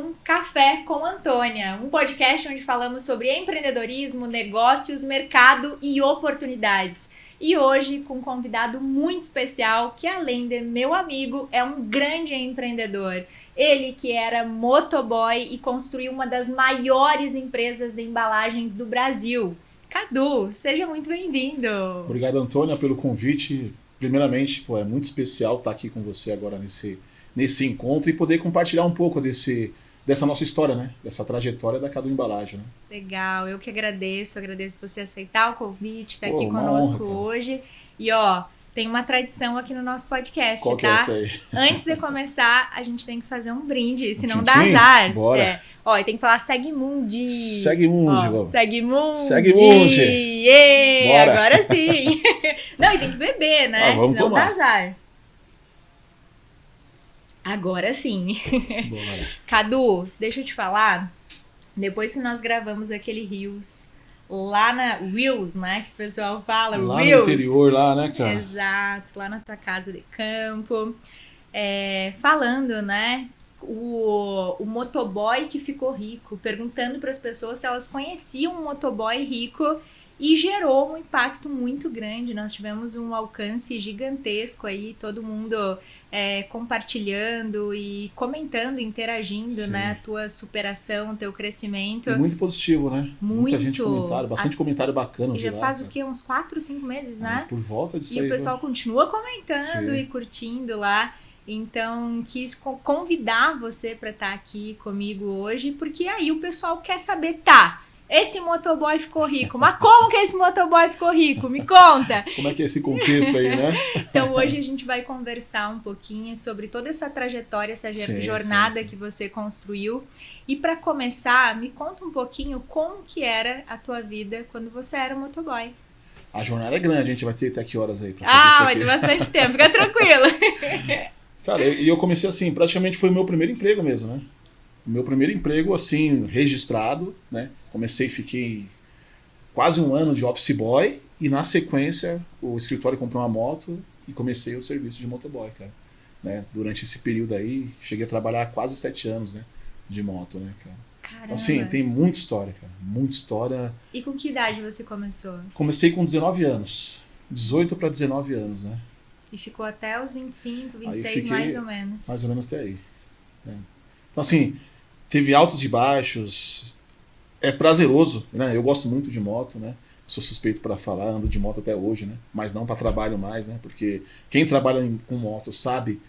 um Café com Antônia, um podcast onde falamos sobre empreendedorismo, negócios, mercado e oportunidades. E hoje com um convidado muito especial que, além de meu amigo, é um grande empreendedor. Ele que era motoboy e construiu uma das maiores empresas de embalagens do Brasil. Cadu, seja muito bem-vindo. Obrigado, Antônia, pelo convite. Primeiramente, é muito especial estar aqui com você agora nesse encontro e poder compartilhar um pouco dessa nossa história, né? Dessa trajetória da Cadu Embalagem, né? Legal, eu que agradeço você aceitar o convite, estar aqui uma conosco honra, hoje. E tem uma tradição aqui no nosso podcast, Qual que é essa aí? Antes de começar, a gente tem que fazer um brinde, senão dá tintim? azar. Bora. E tem que falar segue Mundi. Segue Mundi, vamos. Segue Mundi. Segue Mundi. Bora. Agora sim. Não, e tem que beber, né? Vamos senão tomar. dá azar. Agora sim. Bora. Cadu, deixa eu te falar. Depois que nós gravamos aquele Reels lá na Reels, né? Que o pessoal fala. Lá Reels. no interior, lá, né, cara? Exato, lá na tua casa de campo. Falando, né? O motoboy que ficou rico, perguntando para as pessoas se elas conheciam um motoboy rico e gerou um impacto muito grande. Nós tivemos um alcance gigantesco aí, todo mundo compartilhando e comentando, interagindo, Sim. né? A tua superação, teu crescimento. E muito positivo, né? Muito. Muita gente comentário, bastante comentário bacana. E já lá, faz cara. o quê? Uns 4, 5 meses, né? Por volta disso E aí. o pessoal continua comentando Sim. e curtindo lá. Então, quis convidar você para estar aqui comigo hoje, porque aí o pessoal quer saber, esse motoboy ficou rico, mas como que esse motoboy ficou rico? Me conta! Como é que é esse contexto aí, né? Então, hoje a gente vai conversar um pouquinho sobre toda essa trajetória, essa jornada sim. que você construiu. E para começar, me conta um pouquinho como que era a tua vida quando você era motoboy. A jornada é grande, a gente vai ter até que horas aí pra fazer isso vai aqui. ter bastante tempo, fica tranquilo. Cara, e eu comecei assim, praticamente foi o meu primeiro emprego mesmo, né? O meu primeiro emprego, assim, registrado, né? Comecei, fiquei quase um ano de office boy e na sequência o escritório comprou uma moto e comecei o serviço de motoboy, cara. Né? Durante esse período aí, cheguei a trabalhar quase 7 anos, né? De moto, né, cara? Caramba. Então, assim, tem muita história, cara. Muita história. E com que idade você começou? Comecei com 19 anos. 18 para 19 anos, né? E ficou até os 25, Aí 26, fiquei mais ou menos. Mais ou menos até aí. Né? Então, assim, teve altos e baixos. É prazeroso, né? Eu gosto muito de moto, né? Sou suspeito para falar, ando de moto até hoje, né? Mas não para trabalho mais, né? Porque quem trabalha com moto sabe,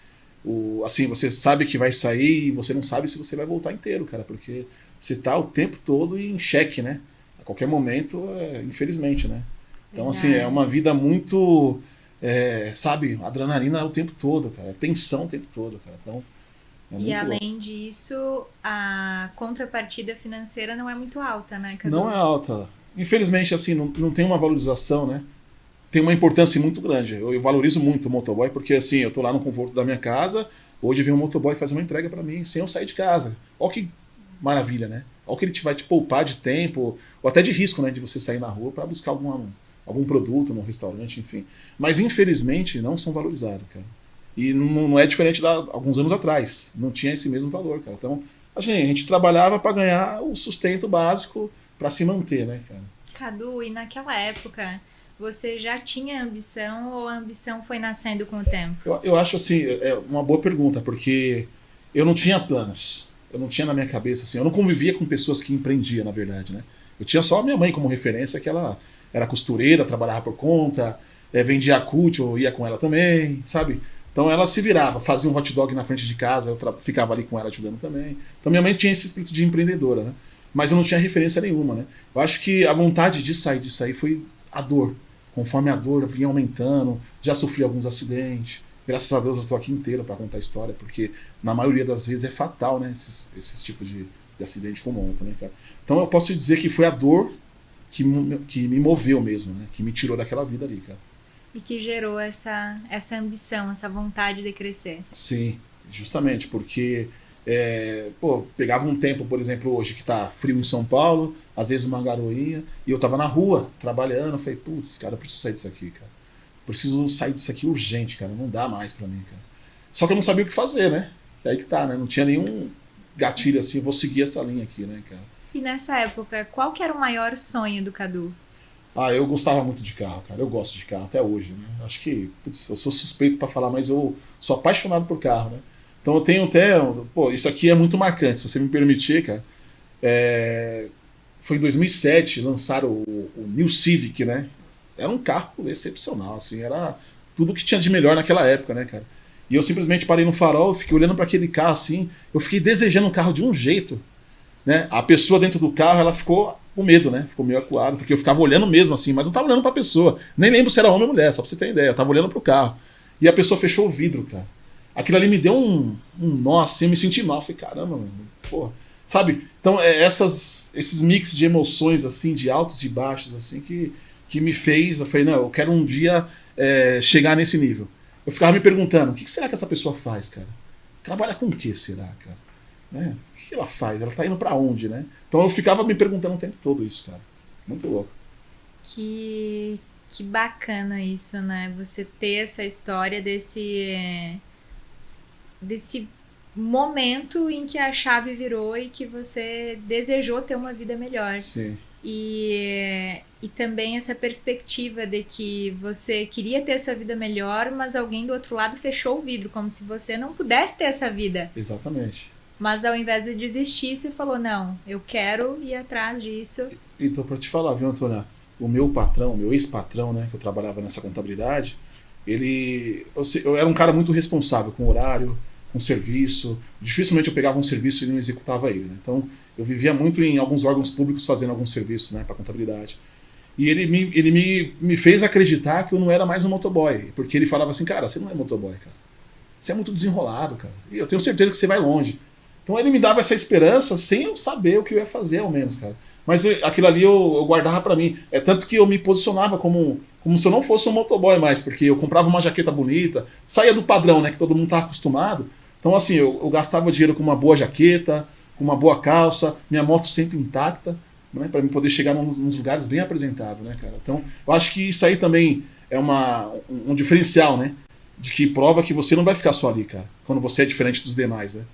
assim, você sabe que vai sair e você não sabe se você vai voltar inteiro, cara, porque você tá o tempo todo em xeque, né? A qualquer momento, infelizmente, né? Então, assim, é uma vida muito, sabe, adrenalina o tempo todo, cara, tensão o tempo todo, cara. Então, e além disso, a contrapartida financeira não é muito alta, né, Cadu? Não é alta. Infelizmente, assim, não tem uma valorização, né? Tem uma importância muito grande. Eu valorizo muito o motoboy, porque assim, eu tô lá no conforto da minha casa, hoje vem um motoboy fazer uma entrega para mim, sem eu sair de casa. Olha que maravilha, né? Olha que ele vai te poupar de tempo, ou até de risco, né? De você sair na rua para buscar algum produto num restaurante, enfim. Mas infelizmente não são valorizados, cara. E não é diferente de alguns anos atrás. Não tinha esse mesmo valor, cara. Então, assim, a gente trabalhava para ganhar o sustento básico para se manter, né, cara? Cadu, e naquela época, você já tinha ambição ou a ambição foi nascendo com o tempo? Eu acho, assim, é uma boa pergunta, porque eu não tinha planos. Eu não tinha na minha cabeça, assim, eu não convivia com pessoas que empreendiam, na verdade, né? Eu tinha só a minha mãe como referência, que ela era costureira, trabalhava por conta, vendia cut, eu ia com ela também, sabe? Então ela se virava, fazia um hot dog na frente de casa, eu ficava ali com ela ajudando também. Então minha mãe tinha esse espírito de empreendedora, né? Mas eu não tinha referência nenhuma, né? Eu acho que a vontade de sair foi a dor. Conforme a dor vinha aumentando, já sofri alguns acidentes. Graças a Deus eu estou aqui inteiro para contar a história, porque na maioria das vezes é fatal, né? Esses tipos de acidente com moto, né, cara? Então eu posso dizer que foi a dor que me moveu mesmo, né? Que me tirou daquela vida ali, cara. E que gerou essa ambição, essa vontade de crescer. Sim, justamente, porque pegava um tempo, por exemplo, hoje que tá frio em São Paulo, às vezes uma garoinha, e eu tava na rua, trabalhando, eu falei, putz, cara, eu preciso sair disso aqui, cara. Preciso sair disso aqui urgente, cara, não dá mais pra mim, cara. Só que eu não sabia o que fazer, né? É aí que tá, né? Não tinha gatilho assim, eu vou seguir essa linha aqui, né, cara. E nessa época, qual que era o maior sonho do Cadu? Eu gostava muito de carro, cara. Eu gosto de carro até hoje, né? Acho que, putz, eu sou suspeito pra falar, mas eu sou apaixonado por carro, né? Então eu tenho até, pô, isso aqui é muito marcante, se você me permitir, cara. Foi em 2007, lançaram o New Civic, né? Era um carro excepcional, assim, era tudo que tinha de melhor naquela época, né, cara? E eu simplesmente parei no farol, fiquei olhando para aquele carro assim, eu fiquei desejando o carro de um jeito, né? A pessoa dentro do carro, ela ficou com medo, né? Ficou meio acuada, porque eu ficava olhando mesmo assim, mas não tava olhando para a pessoa. Nem lembro se era homem ou mulher, só pra você ter ideia. Eu tava olhando pro carro. E a pessoa fechou o vidro, cara. Aquilo ali me deu um nó assim, eu me senti mal. Eu falei, caramba, mano, porra. Sabe? Então, esses mix de emoções, assim, de altos e baixos, assim, que me fez. Eu falei, não, eu quero um dia chegar nesse nível. Eu ficava me perguntando, o que será que essa pessoa faz, cara? Trabalha com o que será, cara? Né? O que ela faz? Ela tá indo pra onde, né? Então eu ficava me perguntando o tempo todo isso, cara. Muito louco. Que bacana isso, né? Você ter essa história desse momento em que a chave virou e que você desejou ter uma vida melhor. Sim. E também essa perspectiva de que você queria ter essa vida melhor, mas alguém do outro lado fechou o vidro, como se você não pudesse ter essa vida. Exatamente. Mas ao invés de desistir, você falou, não, eu quero ir atrás disso. Então, pra te falar, viu, Antônia? O meu patrão, o meu ex-patrão, né, que eu trabalhava nessa contabilidade, eu era um cara muito responsável com horário, com serviço. Dificilmente eu pegava um serviço e não executava ele, né? Então, eu vivia muito em alguns órgãos públicos fazendo alguns serviços, né, para contabilidade. E ele me fez acreditar que eu não era mais um motoboy, porque ele falava assim, cara, você não é motoboy, cara. Você é muito desenrolado, cara. E eu tenho certeza que você vai longe. Então ele me dava essa esperança sem eu saber o que eu ia fazer, ao menos, cara. Mas aquilo ali eu guardava pra mim. É tanto que eu me posicionava como se eu não fosse um motoboy mais, porque eu comprava uma jaqueta bonita, saía do padrão, né, que todo mundo tá acostumado. Então, assim, eu gastava dinheiro com uma boa jaqueta, com uma boa calça, minha moto sempre intacta, né, para eu poder chegar nos lugares bem apresentável, né, cara. Então, eu acho que isso aí também é um diferencial, né, de que prova que você não vai ficar só ali, cara, quando você é diferente dos demais, né.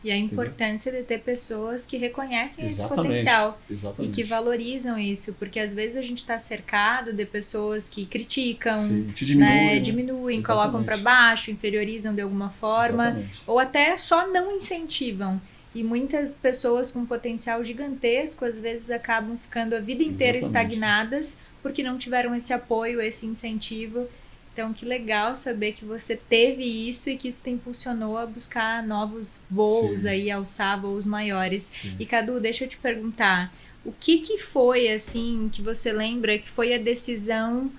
E a importância de ter pessoas que reconhecem esse Exatamente, potencial exatamente. E que valorizam isso, porque às vezes a gente está cercado de pessoas que criticam, Sim, te diminuem, Exatamente. colocam para baixo, inferiorizam de alguma forma, Exatamente. ou até só não incentivam. E muitas pessoas com potencial gigantesco às vezes acabam ficando a vida inteira Exatamente. estagnadas porque não tiveram esse apoio, esse incentivo. Então, que legal saber que você teve isso e que isso te impulsionou a buscar novos voos, Sim. aí, alçar voos maiores. Sim. E, Cadu, deixa eu te perguntar, o que foi, assim, que você lembra que foi a decisão,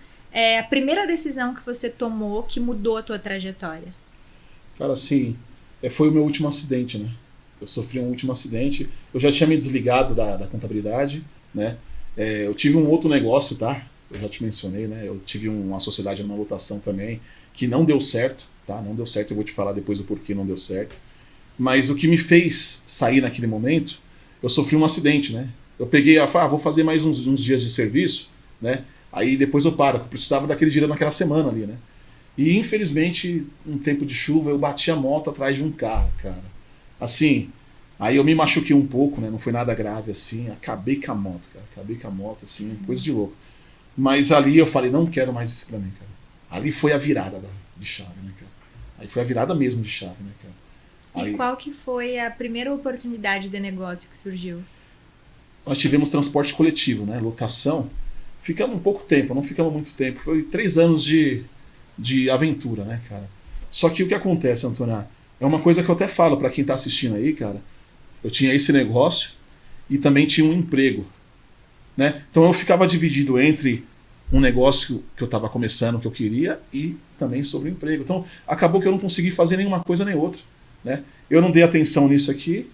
a primeira decisão que você tomou que mudou a tua trajetória? Cara, assim, foi o meu último acidente, né? Eu sofri um último acidente, eu já tinha me desligado da contabilidade, né? Eu tive um outro negócio, tá? Eu já te mencionei, né? Eu tive uma sociedade numa lotação também que não deu certo, tá? Não deu certo, eu vou te falar depois do porquê não deu certo. Mas o que me fez sair naquele momento, eu sofri um acidente, né? Eu peguei, vou fazer mais uns dias de serviço, né? Aí depois eu paro, eu precisava daquele dinheiro naquela semana ali, né? E infelizmente, um tempo de chuva, eu bati a moto atrás de um carro, cara. Assim, aí eu me machuquei um pouco, né? Não foi nada grave assim, acabei com a moto, cara. Acabei com a moto, assim, coisa de louco. Mas ali eu falei, não quero mais isso pra mim, cara. Ali foi a virada de chave, né, cara? Aí foi a virada mesmo de chave, né, cara? E aí, qual que foi a primeira oportunidade de negócio que surgiu? Nós tivemos transporte coletivo, né? Lotação. Ficamos um pouco tempo, não ficamos muito tempo. Foi 3 anos de aventura, né, cara? Só que o que acontece, Antônia, é uma coisa que eu até falo pra quem tá assistindo aí, cara. Eu tinha esse negócio e também tinha um emprego, né? Então eu ficava dividido entre um negócio que eu estava começando, que eu queria, e também sobre o emprego. Então acabou que eu não consegui fazer nenhuma coisa nem outra, né? Eu não dei atenção nisso aqui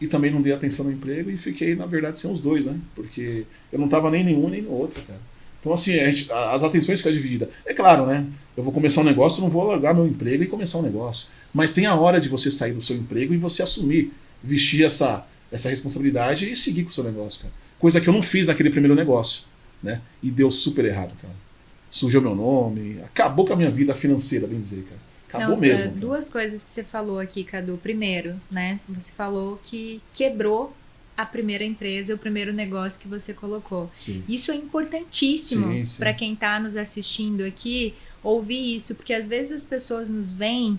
e também não dei atenção no emprego e fiquei, na verdade, sem os dois, né? Porque eu não estava nem nenhum nem no outro, cara. Então assim, as atenções ficam divididas. É claro, né? Eu vou começar um negócio, eu não vou largar meu emprego e começar um negócio. Mas tem a hora de você sair do seu emprego e você assumir, vestir essa responsabilidade e seguir com o seu negócio, cara. Coisa que eu não fiz naquele primeiro negócio, né? E deu super errado, cara. Sujou meu nome, acabou com a minha vida financeira, bem dizer, cara. Acabou Não, mesmo. Cara. Duas coisas que você falou aqui, Cadu. Primeiro, né? Você falou que quebrou a primeira empresa, o primeiro negócio que você colocou. Sim. Isso é importantíssimo Sim. para quem está nos assistindo aqui ouvir isso, porque às vezes as pessoas nos veem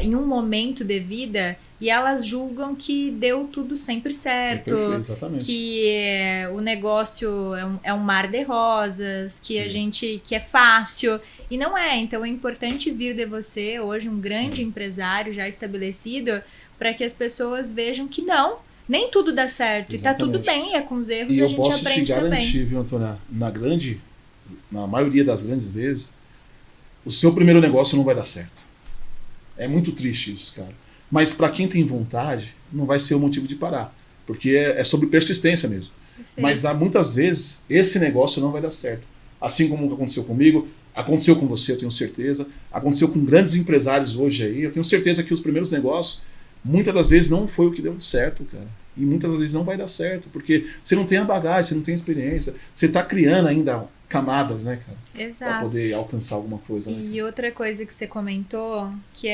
em um momento de vida e elas julgam que deu tudo sempre certo, Perfeito, exatamente. que o negócio é um mar de rosas, que Sim. que é fácil, e não é. Então é importante vir de você hoje um grande empresário já estabelecido para que as pessoas vejam que não, nem tudo dá certo. Exatamente. E tá tudo bem, é com os erros e a eu gente posso aprende te garantir, também. viu, Antônia, na maioria das grandes vezes, o seu primeiro negócio não vai dar certo. É muito triste isso, cara. Mas para quem tem vontade, não vai ser o motivo de parar. Porque é sobre persistência mesmo. Perfeito. Mas muitas vezes, esse negócio não vai dar certo. Assim como aconteceu comigo, aconteceu com você, eu tenho certeza. Aconteceu com grandes empresários hoje aí. Eu tenho certeza que os primeiros negócios, muitas das vezes, não foi o que deu certo, cara. E muitas das vezes não vai dar certo. Porque você não tem a bagagem, você não tem a experiência. Você está criando ainda camadas, né, cara? Exato. Pra poder alcançar alguma coisa, né? E outra coisa que você comentou, que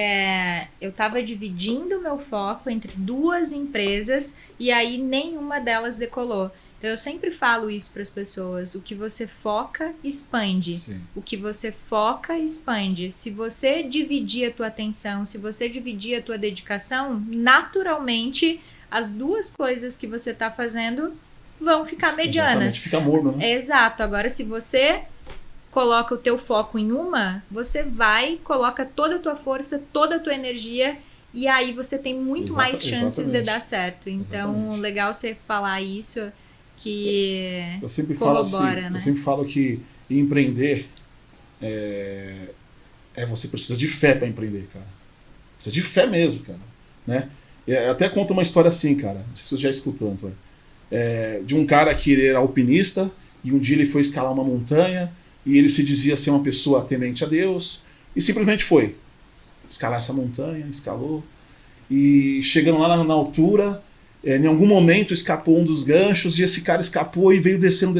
eu tava dividindo o meu foco entre duas empresas e aí nenhuma delas decolou. Então eu sempre falo isso para as pessoas, o que você foca, expande. Sim. O que você foca, expande. Se você dividir a tua atenção, se você dividir a tua dedicação, naturalmente as duas coisas que você tá fazendo vão ficar medianas. Exatamente, fica morno, né? Exato. Agora, se você coloca o teu foco em uma, você coloca toda a tua força, toda a tua energia, e aí você tem muito mais chances de dar certo. Então, legal você falar isso, que eu sempre corrobora, falo assim, né? Eu sempre falo que empreender você precisa de fé para empreender, cara. Precisa de fé mesmo, cara. Né? Eu até conto uma história assim, cara. Não sei se você já escutou, Antônio. De um cara que ele era alpinista e um dia ele foi escalar uma montanha e ele se dizia ser uma pessoa temente a Deus e simplesmente foi escalar essa montanha, escalou e chegando lá na altura, em algum momento escapou um dos ganchos e esse cara escapou e veio descendo,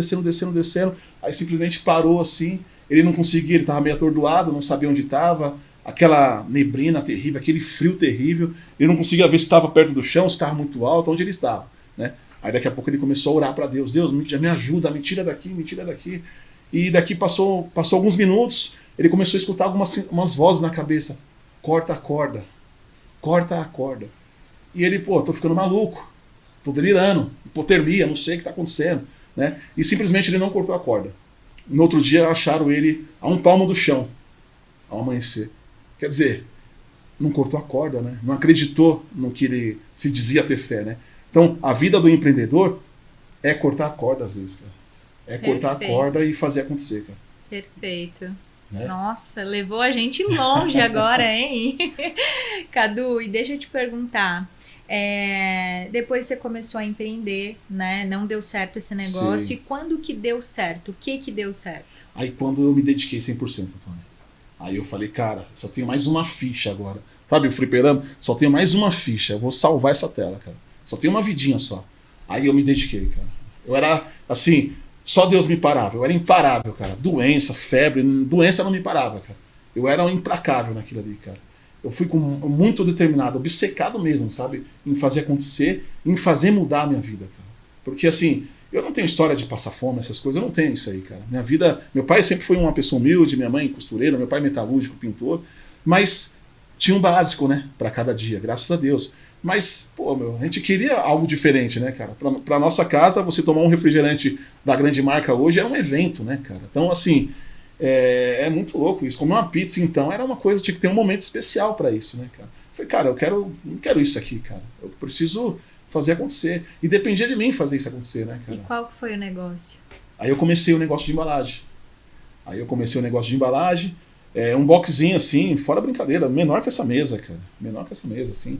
aí simplesmente parou assim, ele não conseguia, ele estava meio atordoado, não sabia onde estava, aquela neblina terrível, aquele frio terrível, ele não conseguia ver se estava perto do chão, se estava muito alto, onde ele estava, né? Aí daqui a pouco ele começou a orar para Deus. Deus, me ajuda, me tira daqui, me tira daqui. E daqui passou alguns minutos, ele começou a escutar umas vozes na cabeça. Corta a corda. Corta a corda. E ele, tô ficando maluco. Tô delirando. Hipotermia, não sei o que tá acontecendo. Né? E simplesmente ele não cortou a corda. No outro dia acharam ele a um palmo do chão. Ao amanhecer. Quer dizer, não cortou a corda, né? Não acreditou no que ele se dizia ter fé, né? Então, a vida do empreendedor é cortar a corda às vezes, cara. É cortar a corda e fazer acontecer, cara. Perfeito. Né? Nossa, levou a gente longe agora, hein? Cadu, e deixa eu te perguntar. Depois você começou a empreender, né? Não deu certo esse negócio. Sim. E quando que deu certo? O que deu certo? Aí quando eu me dediquei 100%, Antônio. Aí eu falei, cara, só tenho mais uma ficha agora. Sabe o fliperama? Só tenho mais uma ficha. Eu vou salvar essa tela, cara. Só tem uma vidinha só. Aí eu me dediquei, cara. Eu era, assim, só Deus me parava. Eu era imparável, cara. Doença, febre, doença não me parava, cara. Eu era implacável naquilo ali, cara. Eu fui muito determinado, obcecado mesmo, sabe? Em fazer acontecer, em fazer mudar a minha vida, cara. Porque, assim, eu não tenho história de passar fome, essas coisas, eu não tenho isso aí, cara. Minha vida... Meu pai sempre foi uma pessoa humilde, minha mãe costureira, meu pai metalúrgico, pintor. Mas tinha um básico, né? Pra cada dia, graças a Deus. Mas, a gente queria algo diferente, né, cara? Pra nossa casa, você tomar um refrigerante da grande marca hoje é um evento, né, cara? Então, assim, é muito louco isso. Comer uma pizza, então, era uma coisa, tinha que ter um momento especial pra isso, né, cara? Eu falei, cara, não quero isso aqui, cara. Eu preciso fazer acontecer. E dependia de mim fazer isso acontecer, né, cara? E qual que foi o negócio? Aí eu comecei o negócio de embalagem. Um boxzinho, assim, fora brincadeira, menor que essa mesa, cara. Menor que essa mesa, assim.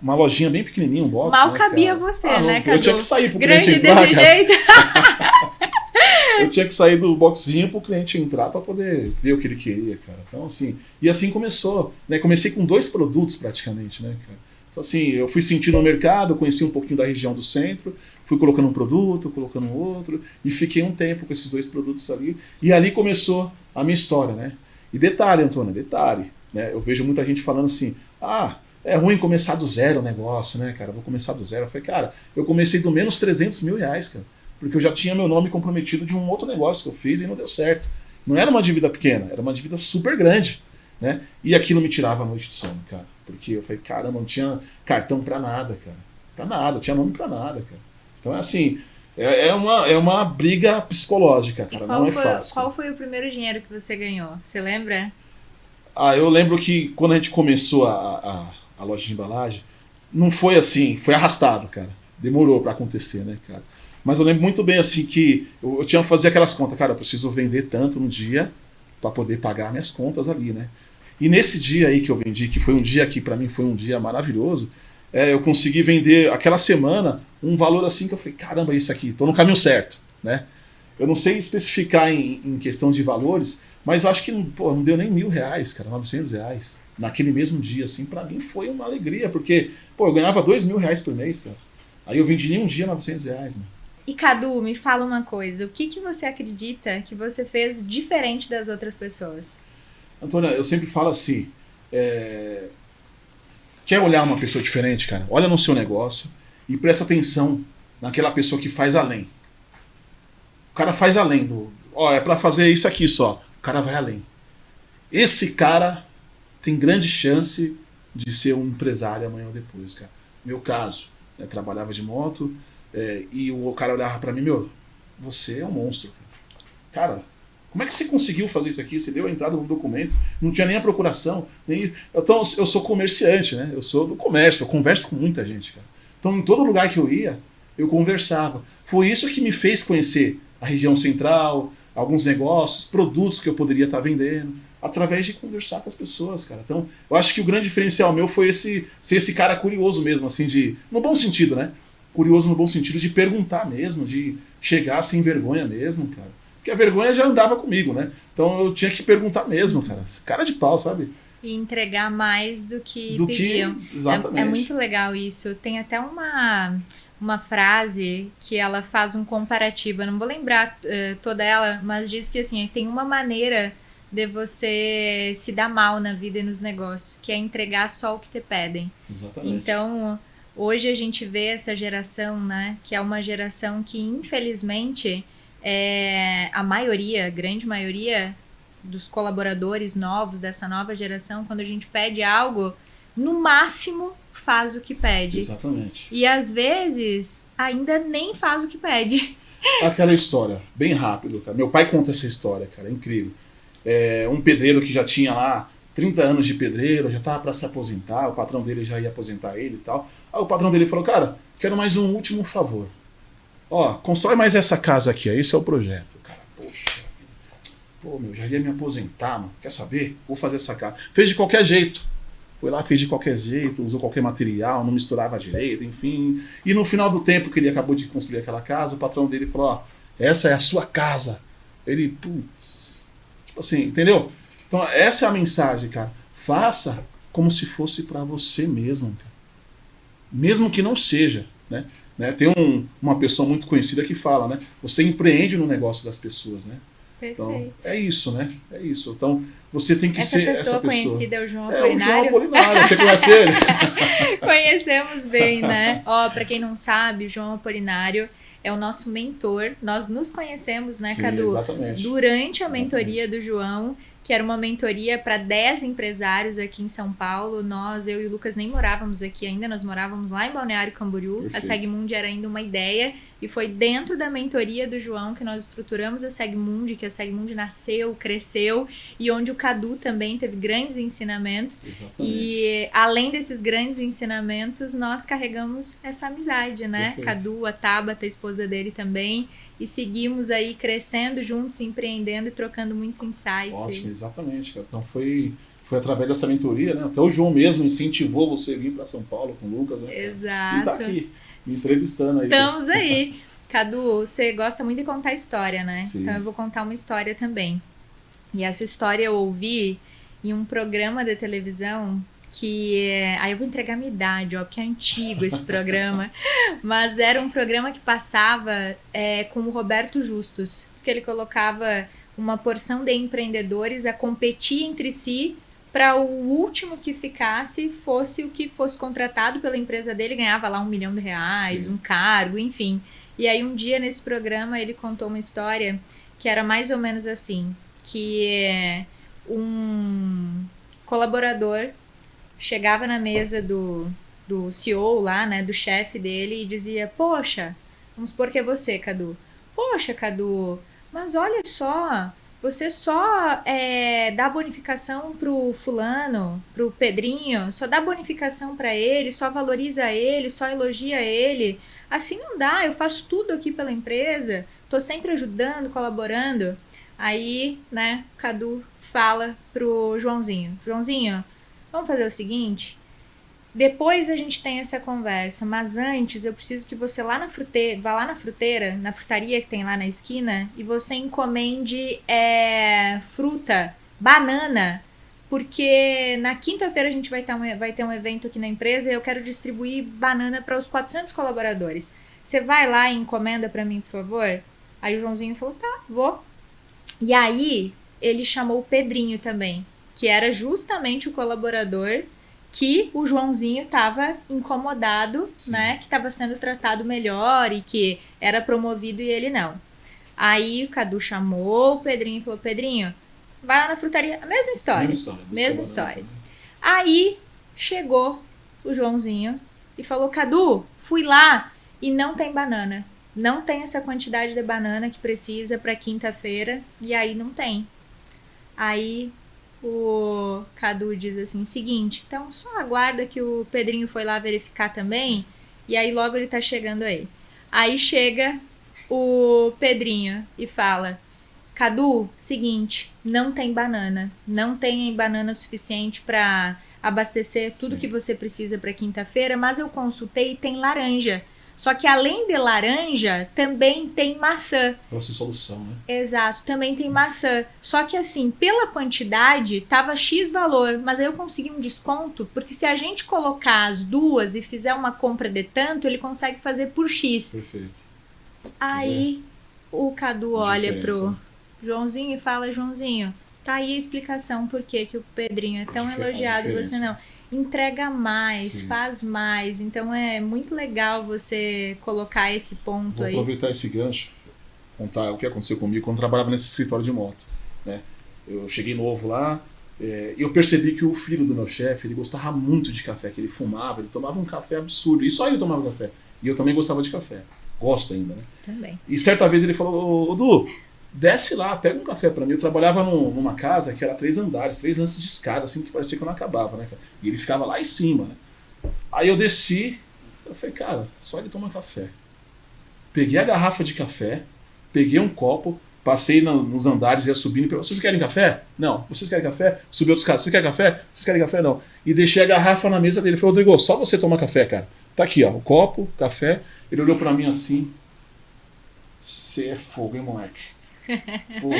Uma lojinha bem pequenininha, um box. Mal né, cabia cara? você, né, Cadu? Eu tinha que sair pro grande cliente entrar, desse cara. jeito. Eu tinha que sair do boxzinho pro cliente entrar pra poder ver o que ele queria, cara. Então, assim, e assim começou, né? Comecei com 2 produtos praticamente, né, cara? Então, assim, eu fui sentindo o mercado, conheci um pouquinho da região do centro, fui colocando um produto, colocando outro, e fiquei um tempo com esses 2 produtos ali. E ali começou a minha história, né? E detalhe, Antônio, detalhe. né? Eu vejo muita gente falando assim, é ruim começar do zero o negócio, né, cara? Vou começar do zero. Eu falei, cara, eu comecei do menos 300 mil reais, cara. Porque eu já tinha meu nome comprometido de um outro negócio que eu fiz e não deu certo. Não era uma dívida pequena, era uma dívida super grande, né? E aquilo me tirava a noite de sono, cara. Porque eu falei, caramba, não tinha cartão pra nada, cara. Pra nada, não tinha nome pra nada, cara. Então é assim, é uma briga psicológica, cara. Não é fácil. Qual foi o primeiro dinheiro que você ganhou? Você lembra? Eu lembro que quando a gente começou a loja de embalagem, não foi assim, foi arrastado, cara. Demorou pra acontecer, né, cara? Mas eu lembro muito bem, assim, que eu tinha que fazer aquelas contas. Cara, eu preciso vender tanto no dia pra poder pagar minhas contas ali, né? E nesse dia aí que eu vendi, que foi um dia que pra mim foi um dia maravilhoso, eu consegui vender aquela semana um valor assim que eu falei, caramba, isso aqui, tô no caminho certo, né? Eu não sei especificar em questão de valores, mas eu acho que não deu nem R$1.000, cara, R$900. Naquele mesmo dia, assim, pra mim foi uma alegria, porque, eu ganhava R$2.000 por mês, cara. Aí eu vendi em um dia R$900, né? E Cadu, me fala uma coisa, o que você acredita que você fez diferente das outras pessoas? Antônia, eu sempre falo assim, quer olhar uma pessoa diferente, cara? Olha no seu negócio e presta atenção naquela pessoa que faz além. O cara faz além é pra fazer isso aqui só. O cara vai além. Esse cara tem grande chance de ser um empresário amanhã ou depois, cara. Meu caso, eu trabalhava de moto e o cara olhava pra mim, você é um monstro. Cara, como é que você conseguiu fazer isso aqui? Você deu a entrada no documento, não tinha nem a procuração. Então, eu sou comerciante, né? Eu sou do comércio, eu converso com muita gente, cara. Então, em todo lugar que eu ia, eu conversava. Foi isso que me fez conhecer a região central, alguns negócios, produtos que eu poderia estar vendendo, através de conversar com as pessoas, cara. Então, eu acho que o grande diferencial meu foi ser esse cara curioso mesmo, assim, no bom sentido, né? Curioso no bom sentido de perguntar mesmo, de chegar sem vergonha mesmo, cara. Porque a vergonha já andava comigo, né? Então eu tinha que perguntar mesmo, cara. Cara de pau, sabe? E entregar mais do que pediam. Exatamente. É muito legal isso. Tem até uma frase que ela faz um comparativo. Eu não vou lembrar toda ela, mas diz que assim, tem uma maneira de você se dar mal na vida e nos negócios, que é entregar só o que te pedem. Exatamente. Então, hoje a gente vê essa geração, né? Que é uma geração que, infelizmente... a maioria, grande maioria dos colaboradores novos dessa nova geração, quando a gente pede algo, no máximo faz o que pede. Exatamente. E às vezes ainda nem faz o que pede. Aquela história, bem rápido, cara. Meu pai conta essa história, cara, é incrível. Um pedreiro que já tinha lá 30 anos de pedreiro, já estava para se aposentar, o patrão dele já ia aposentar ele e tal. Aí o patrão dele falou, cara, quero mais um último favor. Constrói mais essa casa aqui, esse é o projeto. Cara, poxa, já ia me aposentar, mano. Quer saber? Vou fazer essa casa. Fez de qualquer jeito. Foi lá, fez de qualquer jeito, usou qualquer material, não misturava direito, enfim. E no final do tempo que ele acabou de construir aquela casa, o patrão dele falou, essa é a sua casa. Ele, putz. Tipo assim, entendeu? Então essa é a mensagem, cara. Faça como se fosse pra você mesmo, cara. Mesmo que não seja, né? Tem uma pessoa muito conhecida que fala, né? Você empreende no negócio das pessoas, né? Perfeito. Então, é isso, né? É isso. Então, você tem que ser essa pessoa. Conhecida é o João Apolinário? É o João Apolinário. Você conhece ele? Conhecemos bem, né? Pra quem não sabe, o João Apolinário é o nosso mentor. Nós nos conhecemos, né, Sim, Cadu? Exatamente. Durante a mentoria do João, que era uma mentoria para 10 empresários aqui em São Paulo. Eu e o Lucas nem morávamos aqui ainda, nós morávamos lá em Balneário Camboriú. Perfeito. A Segmundi era ainda uma ideia e foi dentro da mentoria do João que nós estruturamos a Segmundi, que a Segmundi nasceu, cresceu e onde o Cadu também teve grandes ensinamentos. Exatamente. E além desses grandes ensinamentos, nós carregamos essa amizade, né? Perfeito. Cadu, a Tabata, a esposa dele também. E seguimos aí crescendo juntos, empreendendo e trocando muitos insights. Ótimo, exatamente, cara. Então foi através dessa mentoria, né? Até o João mesmo incentivou você a vir para São Paulo com o Lucas, né? Exato. E tá aqui, me entrevistando aí. Estamos aí. Cadu, você gosta muito de contar história, né? Sim. Então eu vou contar uma história também. E essa história eu ouvi em um programa de televisão aí eu vou entregar minha idade, porque é antigo esse programa, mas era um programa que passava com o Roberto Justus, que ele colocava uma porção de empreendedores a competir entre si para o último que ficasse fosse o que fosse contratado pela empresa dele, ganhava lá R$1 milhão, sim, um cargo, enfim. E aí um dia nesse programa ele contou uma história que era mais ou menos assim, que um colaborador chegava na mesa do CEO lá, né, do chefe dele e dizia, poxa, vamos supor que é você, Cadu. Poxa, Cadu, mas olha só, você só dá bonificação pro fulano, pro Pedrinho, só dá bonificação para ele, só valoriza ele, só elogia ele. Assim não dá, eu faço tudo aqui pela empresa, tô sempre ajudando, colaborando. Aí, né, o Cadu fala pro Joãozinho, Joãozinho, vamos fazer o seguinte, depois a gente tem essa conversa, mas antes eu preciso que você vá lá na fruteira, na frutaria que tem lá na esquina, e você encomende fruta, banana, porque na quinta-feira a gente vai ter um evento aqui na empresa e eu quero distribuir banana para os 400 colaboradores. Você vai lá e encomenda para mim, por favor? Aí o Joãozinho falou, tá, vou. E aí ele chamou o Pedrinho também, que era justamente o colaborador que o Joãozinho estava incomodado, sim, né? Que estava sendo tratado melhor e que era promovido e ele não. Aí o Cadu chamou o Pedrinho e falou, Pedrinho, vai lá na frutaria. A mesma história. Mesma história. Aí chegou o Joãozinho e falou, Cadu, fui lá e não tem banana. Não tem essa quantidade de banana que precisa para quinta-feira e aí não tem. Aí o Cadu diz assim, seguinte, então só aguarda que o Pedrinho foi lá verificar também e aí logo ele tá chegando aí. Aí chega o Pedrinho e fala, Cadu, seguinte, não tem banana, não tem banana suficiente para abastecer tudo, sim, que você precisa para quinta-feira, mas eu consultei e tem laranja. Só que além de laranja, também tem maçã. Trouxe solução, né? Exato, também tem maçã. Só que assim, pela quantidade, tava X valor, mas aí eu consegui um desconto, porque se a gente colocar as duas e fizer uma compra de tanto, ele consegue fazer por X. Perfeito. Aí o Cadu olha pro Joãozinho e fala, Joãozinho, tá aí a explicação por que o Pedrinho é tão elogiado e você não. Entrega mais, sim, faz mais. Então é muito legal você colocar esse ponto aí. Vou aproveitar esse gancho, contar o que aconteceu comigo quando eu trabalhava nesse escritório de moto, né? Eu cheguei novo lá e eu percebi que o filho do meu chefe, ele gostava muito de café, que ele fumava, ele tomava um café absurdo. E só ele tomava café. E eu também gostava de café. Gosto ainda, né? Também. E certa vez ele falou, ô Du, desce lá, pega um café pra mim. Eu trabalhava numa casa que era 3 andares, 3 lances de escada, assim, que parecia que eu não acabava, né? E ele ficava lá em cima, né? Aí eu desci, eu falei, cara, só ele toma café. Peguei a garrafa de café, peguei um copo, passei nos andares, ia subindo e perguntei, vocês querem café? Não. Vocês querem café? Subi outros caras, vocês querem café? Vocês querem café? Não. E deixei a garrafa na mesa dele. Ele falou, Rodrigo, só você toma café, cara. Tá aqui, ó, o copo, café. Ele olhou pra mim assim, você é fogo, hein, moleque? Pô,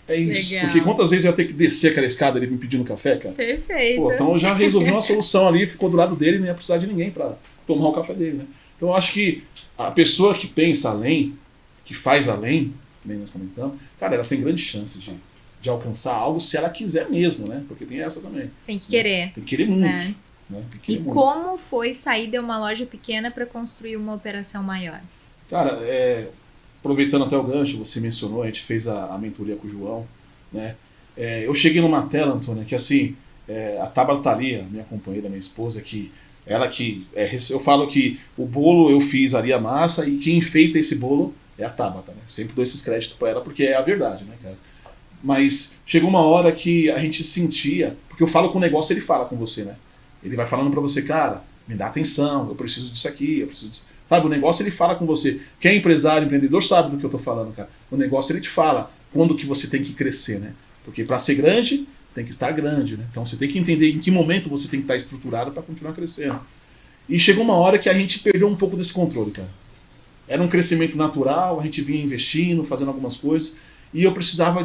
é isso. Legal. Porque quantas vezes eu ia ter que descer aquela escada ali me pedindo café, cara? Perfeito. Pô, então eu já resolvi uma solução ali, ficou do lado dele, não ia precisar de ninguém pra tomar o café dele, né? Então eu acho que a pessoa que pensa além, que faz além, nem nós comentamos, cara, ela tem grandes chances de alcançar algo se ela quiser mesmo, né? Porque tem essa também. Tem que querer. Né? Tem que querer muito. Né? Tem que querer muito. Como foi sair de uma loja pequena para construir uma operação maior? Cara, aproveitando até o gancho, você mencionou, a gente fez a mentoria com o João, né? Eu cheguei numa tela, Antônia, que assim, a Tabata tá ali, a minha companheira, minha esposa, eu falo que o bolo eu fiz ali a massa e quem enfeita esse bolo é a Tabata, né? Sempre dou esses créditos pra ela porque é a verdade, né, cara? Mas chegou uma hora que a gente sentia, porque eu falo com o negócio, ele fala com você, né? Ele vai falando pra você, cara, me dá atenção, eu preciso disso aqui, eu preciso disso. Sabe, o negócio ele fala com você. Quem é empresário, empreendedor sabe do que eu tô falando, cara. O negócio ele te fala quando que você tem que crescer, né? Porque para ser grande, tem que estar grande, né? Então você tem que entender em que momento você tem que estar estruturado para continuar crescendo. E chegou uma hora que a gente perdeu um pouco desse controle, cara. Era um crescimento natural, a gente vinha investindo, fazendo algumas coisas, e eu precisava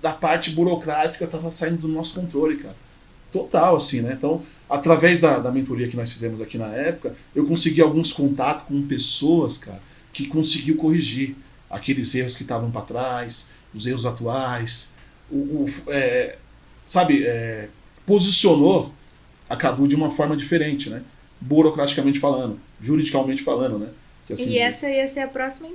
da parte burocrática que estava saindo do nosso controle, cara. Total, assim, né? Então, através da mentoria que nós fizemos aqui na época, eu consegui alguns contatos com pessoas, cara, que conseguiu corrigir aqueles erros que estavam para trás, os erros atuais, posicionou a Cadu de uma forma diferente, né? Burocraticamente falando, juridicamente falando, né? Que assim E dizer. essa ia ser a próxima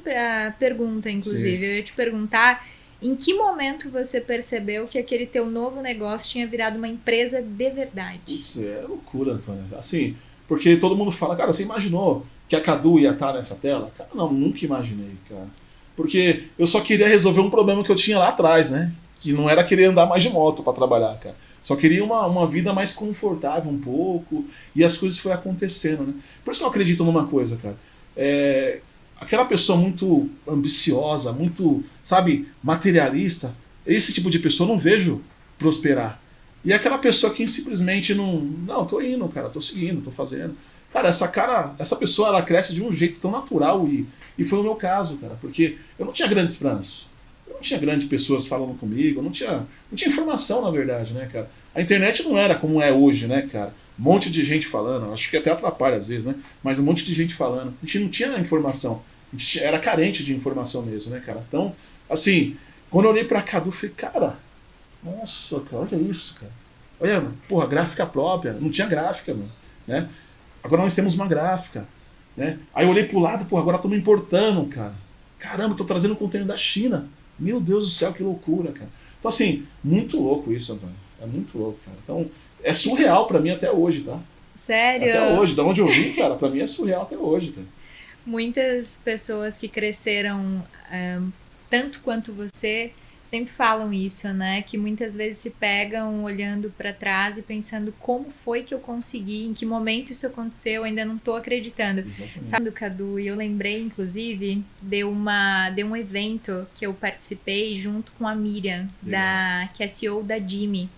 pergunta, inclusive. Sim. Eu ia te perguntar em que momento você percebeu que aquele teu novo negócio tinha virado uma empresa de verdade? Putz, é loucura, Antônio. Assim, porque todo mundo fala, cara, você imaginou que a Cadu ia estar nessa tela? Cara, não, nunca imaginei, cara. Porque eu só queria resolver um problema que eu tinha lá atrás, né? Que não era querer andar mais de moto para trabalhar, cara. Só queria uma vida mais confortável um pouco, e as coisas foram acontecendo, né? Por isso que eu acredito numa coisa, cara. Aquela pessoa muito ambiciosa, muito, sabe, materialista, esse tipo de pessoa eu não vejo prosperar. E aquela pessoa que simplesmente não, tô indo, cara, tô seguindo, tô fazendo. Cara, essa pessoa, ela cresce de um jeito tão natural, e foi o meu caso, cara, porque eu não tinha grandes planos. Eu não tinha grandes pessoas falando comigo, não tinha informação, na verdade, né, cara? A internet não era como é hoje, né, cara? Um monte de gente falando, acho que até atrapalha às vezes, né? Mas um monte de gente falando. A gente não tinha informação, a gente era carente de informação mesmo, né, cara? Então, assim, quando eu olhei pra Cadu, eu falei, cara, nossa, cara, olha isso, cara. Olha, porra, gráfica própria, não tinha gráfica, mano, né? Agora nós temos uma gráfica, né? Aí eu olhei pro lado, porra, agora estamos importando, cara. Caramba, tô trazendo conteúdo da China. Meu Deus do céu, que loucura, cara. Então, assim, muito louco isso, Antônio. É muito louco, cara. Então, é surreal pra mim até hoje, tá? Sério? Até hoje. Da onde eu vim, cara, pra mim é surreal até hoje, cara. Muitas pessoas que cresceram tanto quanto você sempre falam isso, né? Que muitas vezes se pegam olhando para trás e pensando como foi que eu consegui, em que momento isso aconteceu, eu ainda não tô acreditando. Exatamente. Sabe, Cadu? E eu lembrei, inclusive, de um evento que eu participei junto com a Miriam, que é CEO da Jimmy,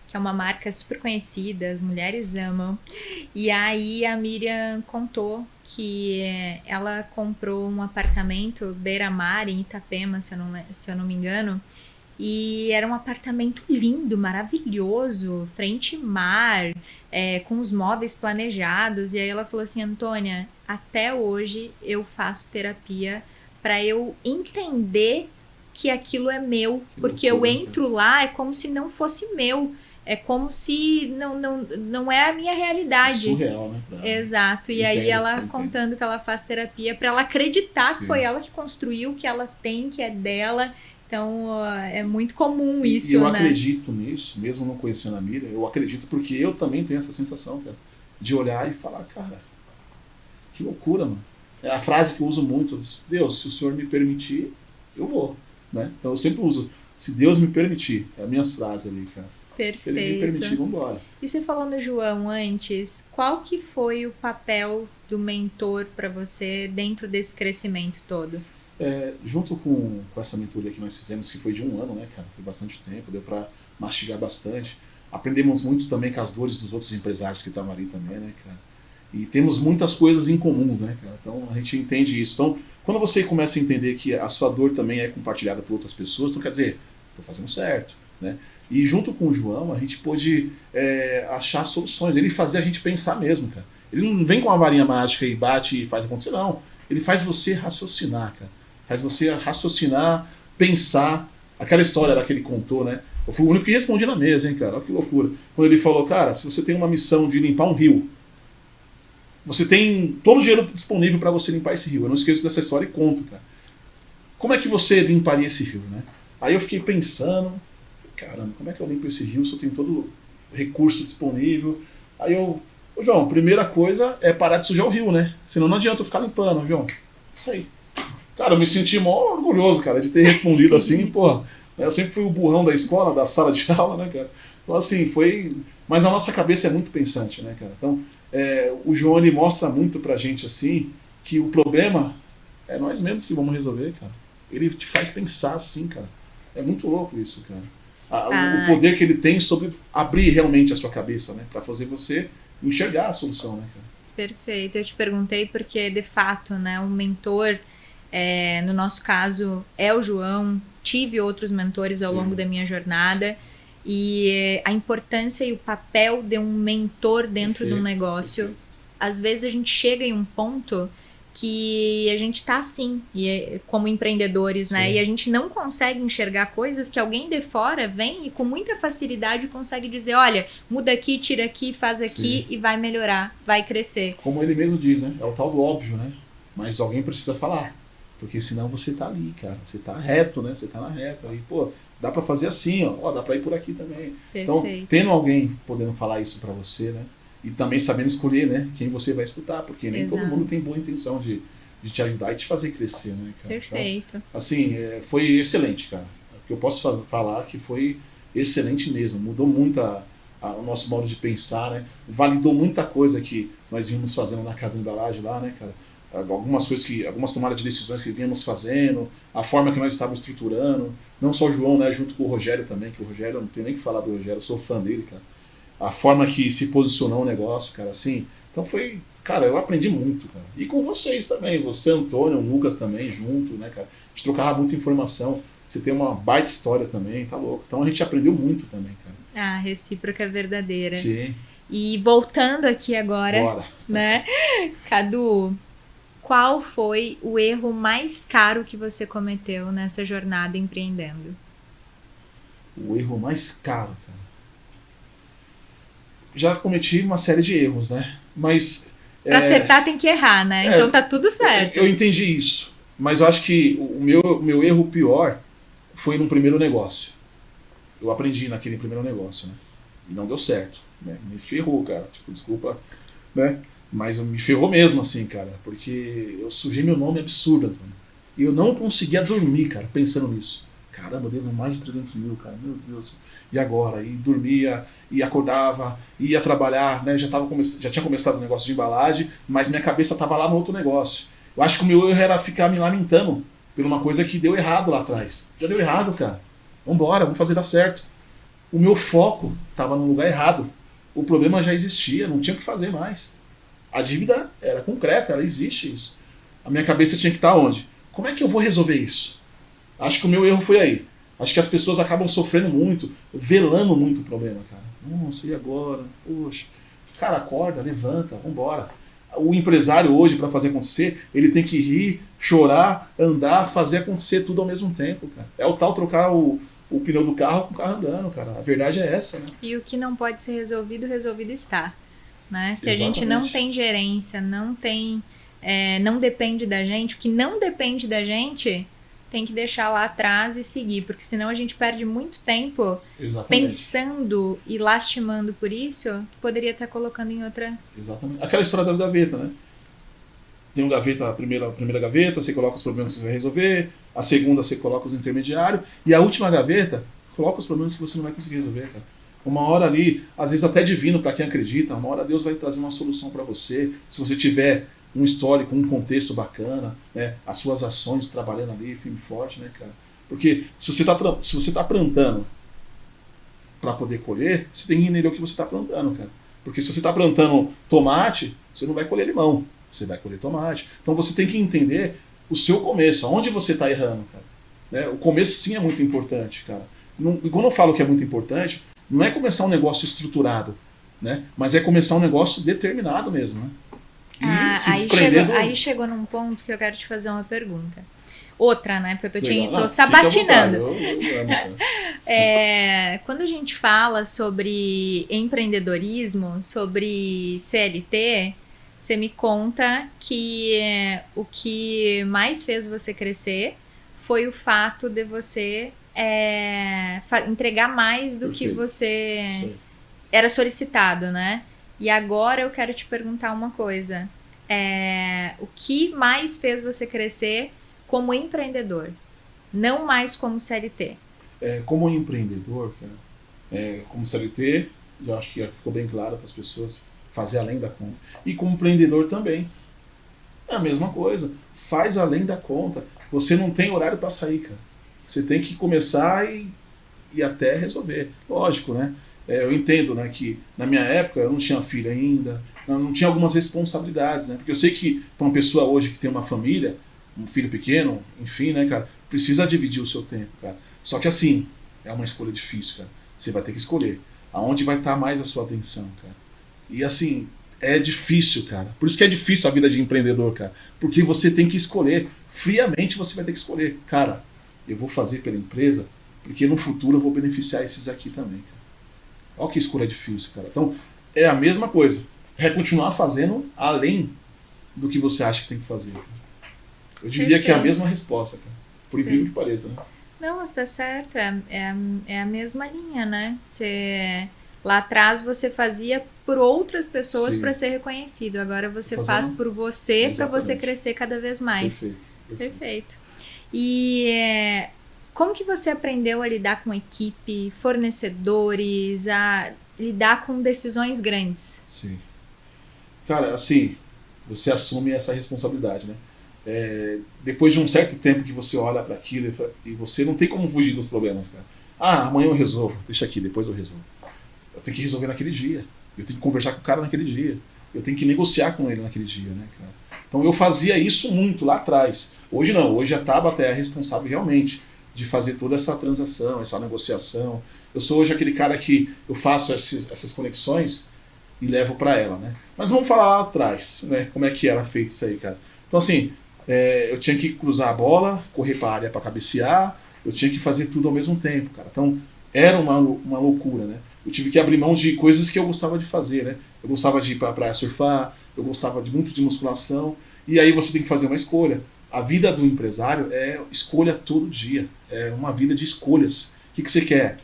que é uma marca super conhecida, as mulheres amam. E aí a Miriam contou que ela comprou um apartamento beira-mar em Itapema, se eu não me engano, e era um apartamento lindo, maravilhoso, frente mar, com os móveis planejados. E aí ela falou assim, Antônia, até hoje eu faço terapia para eu entender que aquilo é meu, porque eu entro lá, é como se não fosse meu. É como se não é a minha realidade. É surreal, né? Exato. E aí ela contando que ela faz terapia para ela acreditar que foi ela que construiu, que ela tem, que é dela. Então é muito comum isso, e eu né? acredito nisso, mesmo não conhecendo a Miriam, eu acredito porque eu também tenho essa sensação, cara, de olhar e falar, cara, que loucura, mano. É a frase que eu uso muito, Deus, se o Senhor me permitir, eu vou, né? Então eu sempre uso, se Deus me permitir, é as minhas frases ali, cara. Perfeito. Se ele me permitir, vamos embora. E você falou no João antes, qual que foi o papel do mentor para você dentro desse crescimento todo? Junto com essa mentoria que nós fizemos, que foi de 1 ano, né, cara? Foi bastante tempo, deu pra mastigar bastante. Aprendemos muito também com as dores dos outros empresários que estavam ali também, né, cara? E temos muitas coisas em comuns, né, cara? Então a gente entende isso. Então, quando você começa a entender que a sua dor também é compartilhada por outras pessoas, então quer dizer, tô fazendo certo, né? E junto com o João, a gente pôde achar soluções. Ele fazia a gente pensar mesmo, cara. Ele não vem com uma varinha mágica e bate e faz acontecer, não. Ele faz você raciocinar, cara. Faz você raciocinar, pensar. Aquela história lá que ele contou, né? Eu fui o único que respondi na mesa, hein, cara? Olha que loucura. Quando ele falou, cara, se você tem uma missão de limpar um rio, você tem todo o dinheiro disponível para você limpar esse rio. Eu não esqueço dessa história e conto, cara. Como é que você limparia esse rio, né? Aí eu fiquei pensando, caramba, como é que eu limpo esse rio se eu tenho todo o recurso disponível? Aí ô João, primeira coisa é parar de sujar o rio, né? Senão não adianta eu ficar limpando, João. Isso aí. Cara, eu me senti mó orgulhoso, cara, de ter respondido assim, pô. Eu sempre fui o burrão da escola, da sala de aula, né, cara? Então, assim, foi... Mas a nossa cabeça é muito pensante, né, cara? Então, o João, ele mostra muito pra gente, assim, que o problema é nós mesmos que vamos resolver, cara. Ele te faz pensar assim, cara. É muito louco isso, cara. O poder que ele tem sobre abrir realmente a sua cabeça, né? Pra fazer você enxergar a solução, né, cara? Perfeito. Eu te perguntei porque, de fato, né, um mentor, no nosso caso, é o João. Tive outros mentores ao longo da minha jornada. E a importância e o papel de um mentor dentro de um negócio. Perfeito. Às vezes a gente chega em um ponto que a gente tá assim, como empreendedores, né? Sim. E a gente não consegue enxergar coisas que alguém de fora vem e com muita facilidade consegue dizer, olha, muda aqui, tira aqui, faz aqui. Sim. E vai melhorar, vai crescer. Como ele mesmo diz, né? É o tal do óbvio, né? Mas alguém precisa falar. Porque senão você tá ali, cara. Você tá reto, né? Você tá na reta. Aí, pô, dá pra fazer assim, ó. Dá pra ir por aqui também. Perfeito. Então, tendo alguém podendo falar isso pra você, né? E também sabendo escolher, né? Quem você vai escutar. Porque nem todo mundo tem boa intenção de te ajudar e te fazer crescer, né, cara? Perfeito. Então, assim, foi excelente, cara. O que eu posso falar que foi excelente mesmo. Mudou muito o nosso modo de pensar, né? Validou muita coisa que nós vínhamos fazendo na Cada Embalagem lá, né, cara? Algumas tomadas de decisões que vínhamos fazendo, a forma que nós estávamos estruturando, não só o João, né, junto com o Rogério também, que o Rogério, não tenho nem que falar do Rogério, eu sou fã dele, cara. A forma que se posicionou o negócio, cara, assim, então foi, cara, eu aprendi muito, cara. E com vocês também, você, Antônio, o Lucas também, junto, né, cara, a gente trocava muita informação, você tem uma baita história também, tá louco, então a gente aprendeu muito também, cara. Ah, recíproca verdadeira. Sim. E voltando aqui agora, bora, né, Cadu, qual foi o erro mais caro que você cometeu nessa jornada empreendendo? O erro mais caro, cara. Já cometi uma série de erros, né? Mas... Pra acertar tem que errar, né? Então tá tudo certo. Eu entendi isso. Mas eu acho que o meu erro pior foi no primeiro negócio. Eu aprendi naquele primeiro negócio, né? E não deu certo, né? Me ferrou, cara. Tipo, desculpa, né? Mas me ferrou mesmo, assim, cara, porque eu sujei meu nome absurdo, Antônio. E eu não conseguia dormir, cara, pensando nisso. Caramba, eu devo mais de 300 mil, cara, meu Deus. E agora? E dormia, e acordava, ia trabalhar, né? Já tinha começado o negócio de embalagem, mas minha cabeça estava lá no outro negócio. Eu acho que o meu erro era ficar me lamentando por uma coisa que deu errado lá atrás. Já deu errado, cara. Vambora, vamos fazer dar certo. O meu foco estava no lugar errado. O problema já existia, não tinha o que fazer mais. A dívida era concreta, ela existe isso. A minha cabeça tinha que estar onde? Como é que eu vou resolver isso? Acho que o meu erro foi aí. Acho que as pessoas acabam sofrendo muito, velando muito o problema, cara. Nossa, e agora? Poxa. Cara, acorda, levanta, vambora. O empresário hoje, para fazer acontecer, ele tem que rir, chorar, andar, fazer acontecer tudo ao mesmo tempo, cara. É o tal trocar o pneu do carro com o carro andando, cara. A verdade é essa, né? E o que não pode ser resolvido, resolvido está. Né? Se Exatamente. A gente não tem gerência, não tem, não depende da gente, o que não depende da gente tem que deixar lá atrás e seguir, porque senão a gente perde muito tempo pensando e lastimando por isso, que poderia estar colocando em outra... Exatamente. Aquela história das gavetas, né? Tem uma gaveta, a primeira gaveta, você coloca os problemas que você vai resolver, a segunda você coloca os intermediários, e a última gaveta, coloca os problemas que você não vai conseguir resolver, cara. Uma hora ali, às vezes até divino para quem acredita, uma hora Deus vai trazer uma solução para você, se você tiver um histórico, um contexto bacana, né? As suas ações trabalhando ali, firme e forte, né, cara? Porque se você tá plantando para poder colher, você tem que entender o que você está plantando, cara. Porque se você está plantando tomate, você não vai colher limão, você vai colher tomate. Então você tem que entender o seu começo, aonde você está errando, cara. Né? O começo sim é muito importante, cara. E quando eu falo que é muito importante, não é começar um negócio estruturado, né? Mas é começar um negócio determinado mesmo, né? E se desprender aí chegou num ponto que eu quero te fazer uma pergunta. Outra, né? Porque eu tô sabatinando. Eu amo, quando a gente fala sobre empreendedorismo, sobre CLT, você me conta que o que mais fez você crescer foi o fato de você entregar mais do que você era solicitado, né? E agora eu quero te perguntar uma coisa. O que mais fez você crescer como empreendedor? Não mais como CLT. Como empreendedor, cara, como CLT, eu acho que ficou bem claro para as pessoas fazer além da conta. E como empreendedor também. É a mesma coisa. Faz além da conta. Você não tem horário para sair, cara. Você tem que começar e até resolver. Lógico, né? Eu entendo, né, que na minha época eu não tinha filho ainda, não tinha algumas responsabilidades, né? Porque eu sei que para uma pessoa hoje que tem uma família, um filho pequeno, enfim, né, cara, precisa dividir o seu tempo, cara. Só que assim, é uma escolha difícil, cara. Você vai ter que escolher aonde vai estar mais a sua atenção, cara. E assim, É difícil, cara. Por isso que é difícil a vida de empreendedor, cara. Porque você tem que escolher. Friamente você vai ter que escolher. Cara, eu vou fazer pela empresa porque no futuro eu vou beneficiar esses aqui também, cara. Olha que escolha difícil, cara. Então, é a mesma coisa. É continuar fazendo além do que você acha que tem que fazer. Cara. Eu diria que é a mesma resposta, cara. Por incrível que pareça, né? Não, mas tá certo. É a mesma linha, né? Lá atrás você fazia por outras pessoas para ser reconhecido. Agora você faz por você para você crescer cada vez mais. Perfeito. E como que você aprendeu a lidar com equipe, fornecedores, a lidar com decisões grandes? Sim. Cara, assim, você assume essa responsabilidade, né? Depois de um certo tempo que você olha para aquilo e você não tem como fugir dos problemas, cara. Ah, amanhã eu resolvo. Deixa aqui, depois eu resolvo. Eu tenho que resolver naquele dia. Eu tenho que conversar com o cara naquele dia. Eu tenho que negociar com ele naquele dia, né, cara? Então eu fazia isso muito lá atrás. Hoje não. Hoje a Tabata é a responsável realmente de fazer toda essa transação, essa negociação. Eu sou hoje aquele cara que eu faço essas conexões e levo para ela, né? Mas vamos falar lá atrás, né? Como é que era feito isso aí, cara? Então assim, eu tinha que cruzar a bola, correr para a área para cabecear, eu tinha que fazer tudo ao mesmo tempo, cara. Então era uma loucura, né? Eu tive que abrir mão de coisas que eu gostava de fazer, né? Eu gostava de ir para a praia surfar, eu gostava muito de musculação, e aí você tem que fazer uma escolha. A vida do empresário é escolha todo dia, é uma vida de escolhas. O que você quer?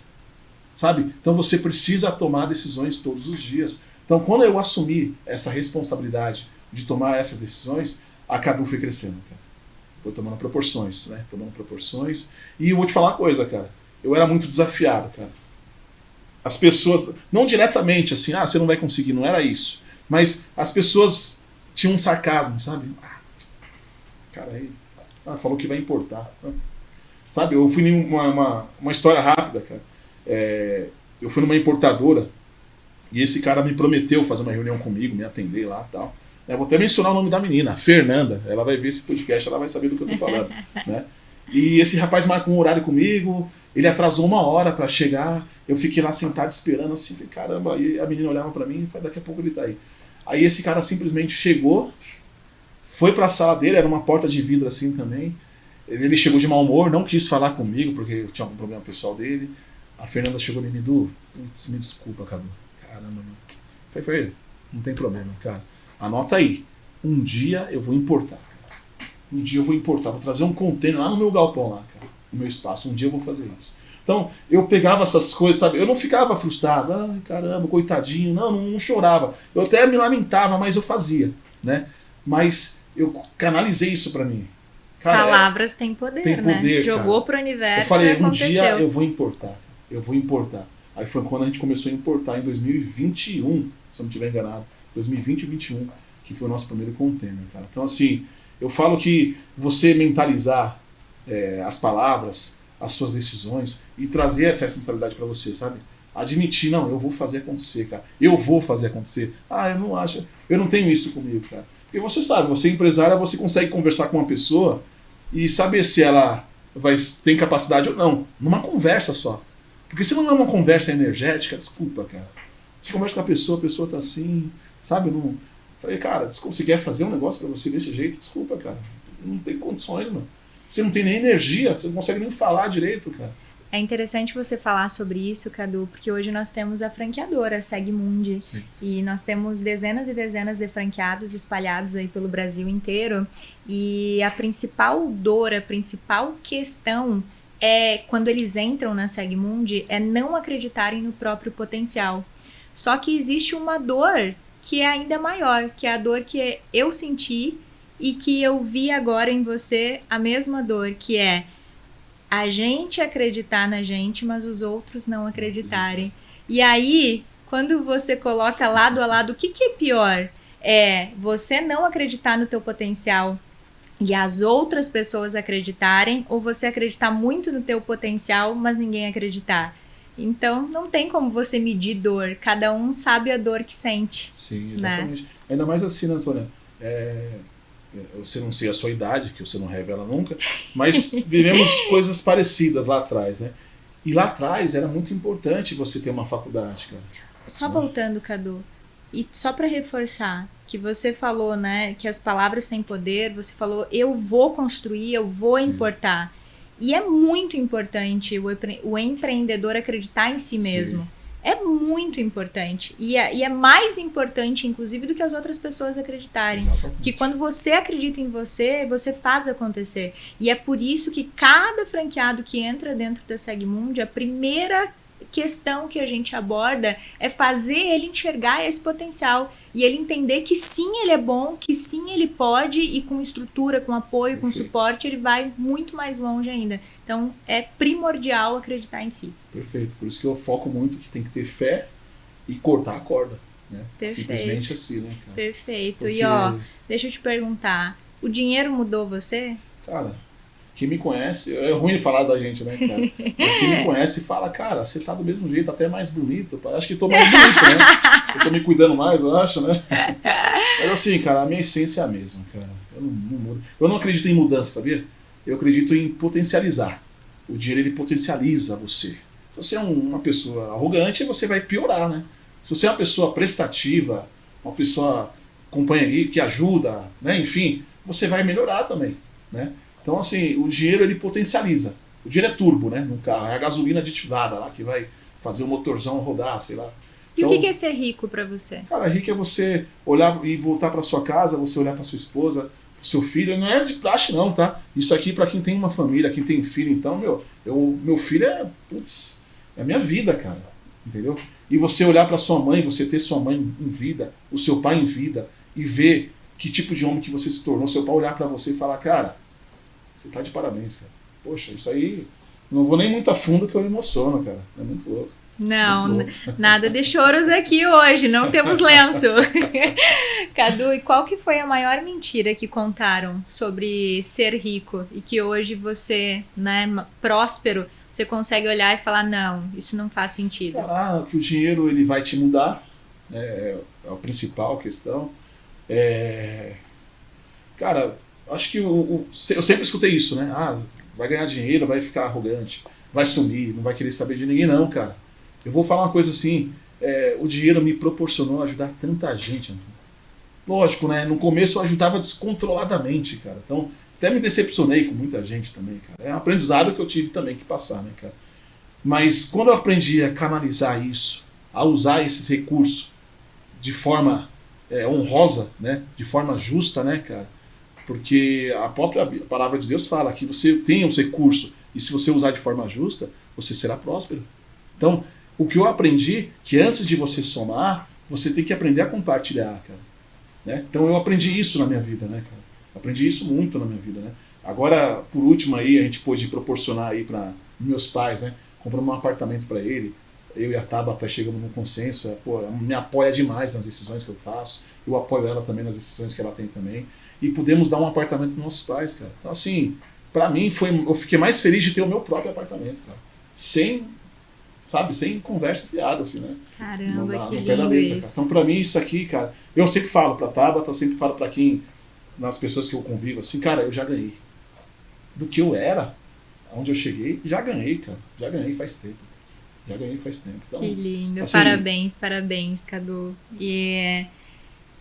Sabe? Então você precisa tomar decisões todos os dias. Então quando eu assumi essa responsabilidade de tomar essas decisões, a Cadu foi crescendo, cara. Foi tomando proporções, né? Tomando proporções. E eu vou te falar uma coisa, cara. Eu era muito desafiado, cara. As pessoas, não diretamente assim, você não vai conseguir, não era isso. Mas as pessoas tinham um sarcasmo, sabe? Cara aí, falou que vai importar. Sabe, eu fui em uma história rápida, cara. Eu fui numa importadora e esse cara me prometeu fazer uma reunião comigo, me atender lá e tal. Eu vou até mencionar o nome da menina, a Fernanda. Ela vai ver esse podcast, ela vai saber do que eu tô falando, né? E esse rapaz marcou um horário comigo, ele atrasou 1 hora para chegar, eu fiquei lá sentado esperando assim, falei, caramba, aí a menina olhava para mim e falei, daqui a pouco ele tá aí. Aí esse cara simplesmente chegou, foi para a sala dele, era uma porta de vidro assim também, ele chegou de mau humor, não quis falar comigo porque tinha algum problema pessoal dele. A Fernanda chegou e me disse, putz, me desculpa, Cadu. Caramba, mano. Foi, não tem problema, cara. Anota aí, um dia eu vou importar, cara. Um dia eu vou importar, vou trazer um container lá no meu galpão lá, cara, no meu espaço, um dia eu vou fazer isso. Então, eu pegava essas coisas, sabe, eu não ficava frustrado, ai caramba, coitadinho, não chorava. Eu até me lamentava, mas eu fazia, né? Mas eu canalizei isso pra mim. Cara, palavras têm poder, né? Jogou pro universo. Eu falei, e aconteceu. Um dia eu vou importar, eu vou importar. Aí foi quando a gente começou a importar, em 2021, se eu não estiver enganado, 2020 e 2021, que foi o nosso primeiro container, cara. Então, assim, eu falo que você mentalizar as palavras, as suas decisões e trazer essa responsabilidade para você, sabe? Admitir, não, eu vou fazer acontecer, cara. Eu vou fazer acontecer. Eu não acho, eu não tenho isso comigo, cara. Porque você sabe, você é empresária, você consegue conversar com uma pessoa e saber se ela tem capacidade ou não, numa conversa só. Porque se não é uma conversa energética, desculpa, cara. Você conversa com a pessoa tá assim, sabe? Não... Falei, cara, desculpa, você quer fazer um negócio pra você desse jeito? Desculpa, cara. Não tem condições, mano. Você não tem nem energia, você não consegue nem falar direito, cara. É interessante você falar sobre isso, Cadu, porque hoje nós temos a franqueadora Segmundi. Sim. E nós temos dezenas e dezenas de franqueados espalhados aí pelo Brasil inteiro. E a principal dor, a principal questão quando eles entram na Segmundi, é não acreditarem no próprio potencial. Só que existe uma dor que é ainda maior, que é a dor que eu senti e que eu vi agora em você, a mesma dor, que é a gente acreditar na gente, mas os outros não acreditarem. E aí, quando você coloca lado a lado, o que é pior? É você não acreditar no teu potencial e as outras pessoas acreditarem, ou você acreditar muito no teu potencial, mas ninguém acreditar. Então, não tem como você medir dor. Cada um sabe a dor que sente. Sim, exatamente. Né? Ainda mais assim, né, Antônia? Você não sei a sua idade, que você não revela nunca, mas vivemos coisas parecidas lá atrás, né? E lá atrás era muito importante você ter uma faculdade, cara. Só voltando, Cadu. E só para reforçar, que você falou, né, que as palavras têm poder, você falou, eu vou construir, eu vou Sim. importar. E é muito importante o empreendedor acreditar em si mesmo. É muito importante. E é mais importante, inclusive, do que as outras pessoas acreditarem. Exatamente. Porque quando você acredita em você, você faz acontecer. E é por isso que cada franqueado que entra dentro da Segmundi, a primeira questão que a gente aborda é fazer ele enxergar esse potencial e ele entender que sim, ele é bom, que sim, ele pode, e com estrutura, com apoio, com suporte, ele vai muito mais longe ainda. Então, é primordial acreditar em si. Perfeito. Por isso que eu foco muito que tem que ter fé e cortar a corda, né? Perfeito. Simplesmente assim, né, cara? Perfeito. Porque... E ó, deixa eu te perguntar, o dinheiro mudou você? Cara, quem me conhece, é ruim falar da gente, né, cara? Mas quem me conhece fala, cara, você tá do mesmo jeito, até mais bonito. Acho que tô mais bonito, né? Eu tô me cuidando mais, eu acho, né? Mas assim, cara, a minha essência é a mesma, cara. Eu não mudo. Eu não acredito em mudança, sabia? Eu acredito em potencializar. O dinheiro, ele potencializa você. Se você é uma pessoa arrogante, você vai piorar, né? Se você é uma pessoa prestativa, uma pessoa companheiria, que ajuda, né? Enfim, você vai melhorar também, né? Então, assim, o dinheiro, ele potencializa. O dinheiro é turbo, né, no carro. É a gasolina aditivada lá que vai fazer o motorzão rodar, sei lá. E então, o que é ser rico pra você? Cara, rico é você olhar e voltar pra sua casa, você olhar pra sua esposa, pro seu filho. Não é de praxe, não, tá? Isso aqui pra quem tem uma família, quem tem filho, então, meu filho é, putz, é a minha vida, cara. Entendeu? E você olhar pra sua mãe, você ter sua mãe em vida, o seu pai em vida, e ver que tipo de homem que você se tornou. Seu pai olhar pra você e falar, cara, você tá de parabéns, cara. Poxa, isso aí... Não vou nem muito a fundo que eu me emociono, cara. É muito louco. Não, muito louco. Nada de choros aqui hoje. Não temos lenço. Cadu, e qual que foi a maior mentira que contaram sobre ser rico? E que hoje você, né, próspero, você consegue olhar e falar, não, isso não faz sentido. Cara, que o dinheiro, ele vai te mudar. Né? É a principal questão. Cara... Acho que eu sempre escutei isso, né? Ah, vai ganhar dinheiro, vai ficar arrogante, vai sumir, não vai querer saber de ninguém, não, cara. Eu vou falar uma coisa assim, o dinheiro me proporcionou ajudar tanta gente, Antônio. Lógico, né? No começo eu ajudava descontroladamente, cara. Então, até me decepcionei com muita gente também, cara. É um aprendizado que eu tive também que passar, né, cara? Mas quando eu aprendi a canalizar isso, a usar esses recursos de forma honrosa, né? De forma justa, né, cara? Porque a própria palavra de Deus fala que você tem os recursos e se você usar de forma justa, você será próspero. Então, o que eu aprendi, que antes de você somar, você tem que aprender a compartilhar, cara. Né? Então eu aprendi isso na minha vida, né, cara? Aprendi isso muito na minha vida, né? Agora, por último aí, a gente pôde proporcionar aí para meus pais, né? Compramos um apartamento para ele, eu e a Tabata chegamos num consenso, ela me apoia demais nas decisões que eu faço, eu apoio ela também nas decisões que ela tem também. E pudemos dar um apartamento para nossos pais, cara. Então, assim, pra mim, eu fiquei mais feliz de ter o meu próprio apartamento, cara. Sem conversa fiada, assim, né? Caramba, que lindo isso. Então, pra mim, isso aqui, cara, eu sempre falo pra Tabata, eu sempre falo pra nas pessoas que eu convivo, assim, cara, eu já ganhei. Do que eu era, aonde eu cheguei, já ganhei, cara. Já ganhei faz tempo. Então, que lindo. Assim, parabéns, Cadu. E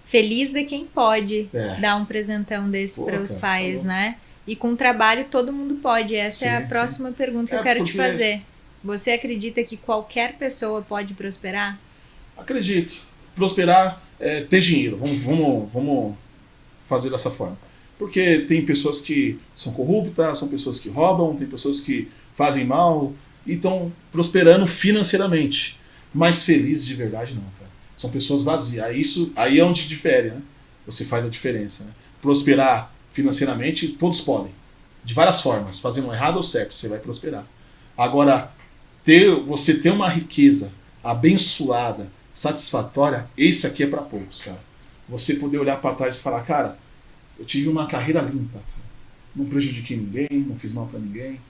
feliz de quem pode dar um presentão desse para os pais, né? E com trabalho todo mundo pode. Essa é a próxima pergunta que eu quero te fazer. Você acredita que qualquer pessoa pode prosperar? Acredito. Prosperar é ter dinheiro. Vamos fazer dessa forma. Porque tem pessoas que são corruptas, são pessoas que roubam, tem pessoas que fazem mal e estão prosperando financeiramente. Mas felizes de verdade não, cara. São pessoas vazias. Aí é onde difere, né? Você faz a diferença. Né? Prosperar financeiramente, todos podem. De várias formas. Fazendo errado ou certo, você vai prosperar. Agora, você ter uma riqueza abençoada, satisfatória, esse aqui é para poucos, cara. Você poder olhar para trás e falar, cara, eu tive uma carreira limpa. Cara. Não prejudiquei ninguém, não fiz mal para ninguém.